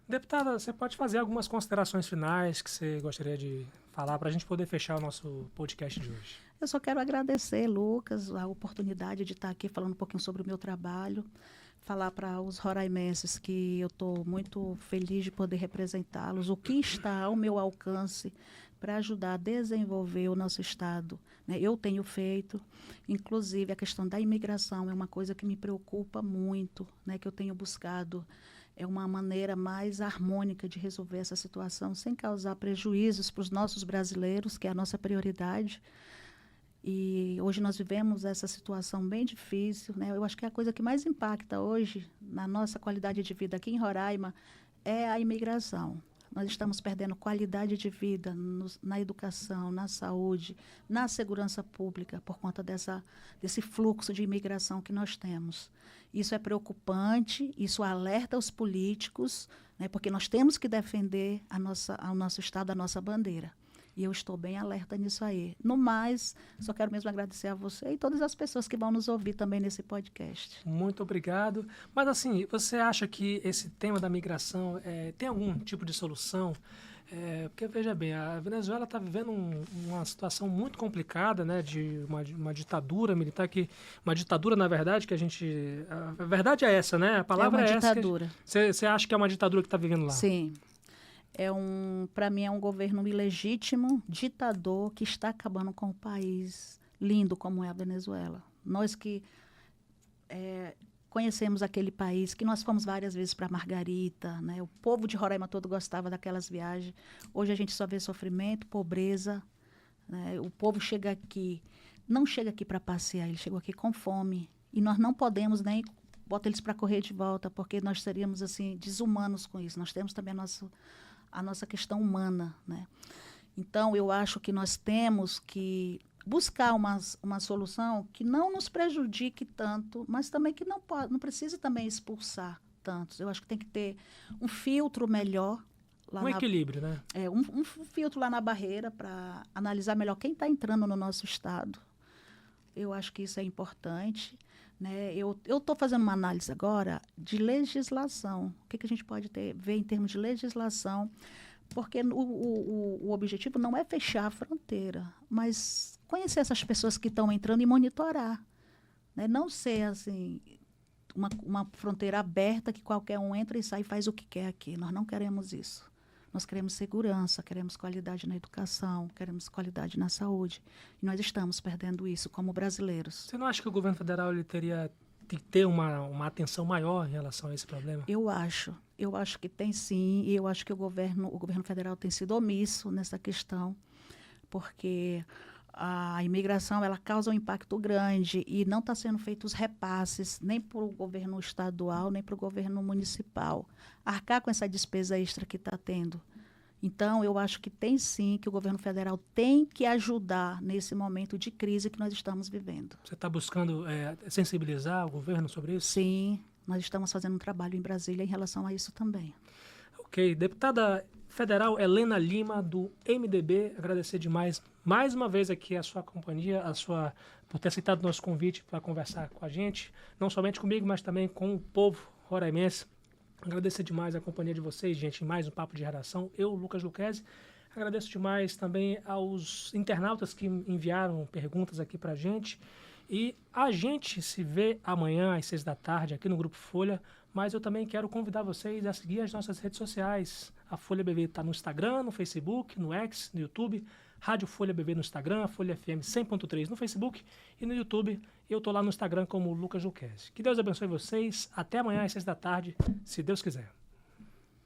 Deputada, você pode fazer algumas considerações finais que você gostaria de falar para a gente poder fechar o nosso podcast de hoje? Eu só quero agradecer, Lucas, a oportunidade de estar aqui falando um pouquinho sobre o meu trabalho, falar para os roraimenses que eu estou muito feliz de poder representá-los, o que está ao meu alcance para ajudar a desenvolver o nosso Estado, né? Eu tenho feito, inclusive a questão da imigração é uma coisa que me preocupa muito, né? Que eu tenho buscado uma maneira mais harmônica de resolver essa situação, sem causar prejuízos para os nossos brasileiros, que é a nossa prioridade. E hoje nós vivemos essa situação bem difícil, né? Eu acho que a coisa que mais impacta hoje na nossa qualidade de vida aqui em Roraima é a imigração. Nós estamos perdendo qualidade de vida na educação, na saúde, na segurança pública, por conta desse fluxo de imigração que nós temos. Isso é preocupante, isso alerta os políticos, né, porque nós temos que defender ao nosso Estado, a nossa bandeira. E eu estou bem alerta nisso aí. No mais, só quero mesmo agradecer a você e todas as pessoas que vão nos ouvir também nesse podcast. Muito obrigado. Mas, assim, você acha que esse tema da migração tem algum tipo de solução? Porque, veja bem, a Venezuela está vivendo uma situação muito complicada, né, de uma ditadura militar, uma ditadura, na verdade, que a verdade é essa, né? A palavra é essa. É uma ditadura. Você acha que é uma ditadura que está vivendo lá? Sim. Para mim, é um governo ilegítimo, ditador, que está acabando com o país lindo como é a Venezuela. Nós que conhecemos aquele país, que nós fomos várias vezes para Margarita, né? O povo de Roraima todo gostava daquelas viagens. Hoje a gente só vê sofrimento, pobreza, né? O povo chega aqui, não chega aqui para passear, ele chegou aqui com fome. E nós não podemos nem botar eles para correr de volta, porque nós seríamos assim desumanos com isso. Nós temos também a nossa questão humana, né? Então, eu acho que nós temos que buscar uma solução que não nos prejudique tanto, mas também que não precise também expulsar tantos. Eu acho que tem que ter um filtro melhor. Equilíbrio, né? Um filtro lá na barreira para analisar melhor quem está entrando no nosso Estado. Eu acho que isso é importante, né? Eu estou fazendo uma análise agora de legislação. O que a gente pode ver em termos de legislação, porque o objetivo não é fechar a fronteira, mas conhecer essas pessoas que estão entrando e monitorar, né? Não ser assim uma fronteira aberta que qualquer um entra e sai e faz o que quer aqui. Nós não queremos isso. Nós queremos segurança, queremos qualidade na educação, queremos qualidade na saúde. E nós estamos perdendo isso como brasileiros. Você não acha que o governo federal ele teria que ter uma atenção maior em relação a esse problema? Eu acho que tem sim, e eu acho que o governo federal tem sido omisso nessa questão, porque a imigração ela causa um impacto grande e não está sendo feitos repasses nem para o governo estadual, nem para o governo municipal, arcar com essa despesa extra que está tendo. Então, eu acho que tem sim, que o governo federal tem que ajudar nesse momento de crise que nós estamos vivendo. Você está buscando sensibilizar o governo sobre isso? Sim, nós estamos fazendo um trabalho em Brasília em relação a isso também. Ok. Deputada federal Helena Lima, do MDB, agradecer demais, mais uma vez aqui a sua companhia, por ter aceitado o nosso convite para conversar com a gente, não somente comigo, mas também com o povo roraimense. Agradecer demais a companhia de vocês, gente, em mais um Papo de Redação. Eu, Lucas Lucchesi, agradeço demais também aos internautas que enviaram perguntas aqui para a gente. E a gente se vê amanhã às 6 da tarde aqui no Grupo Folha, mas eu também quero convidar vocês a seguir as nossas redes sociais. A Folha BB está no Instagram, no Facebook, no X, no YouTube, Rádio Folha BB no Instagram, a Folha FM 100.3 no Facebook e no YouTube. Eu estou lá no Instagram como Lucas Lucchesi. Que Deus abençoe vocês. Até amanhã às 6 da tarde, se Deus quiser.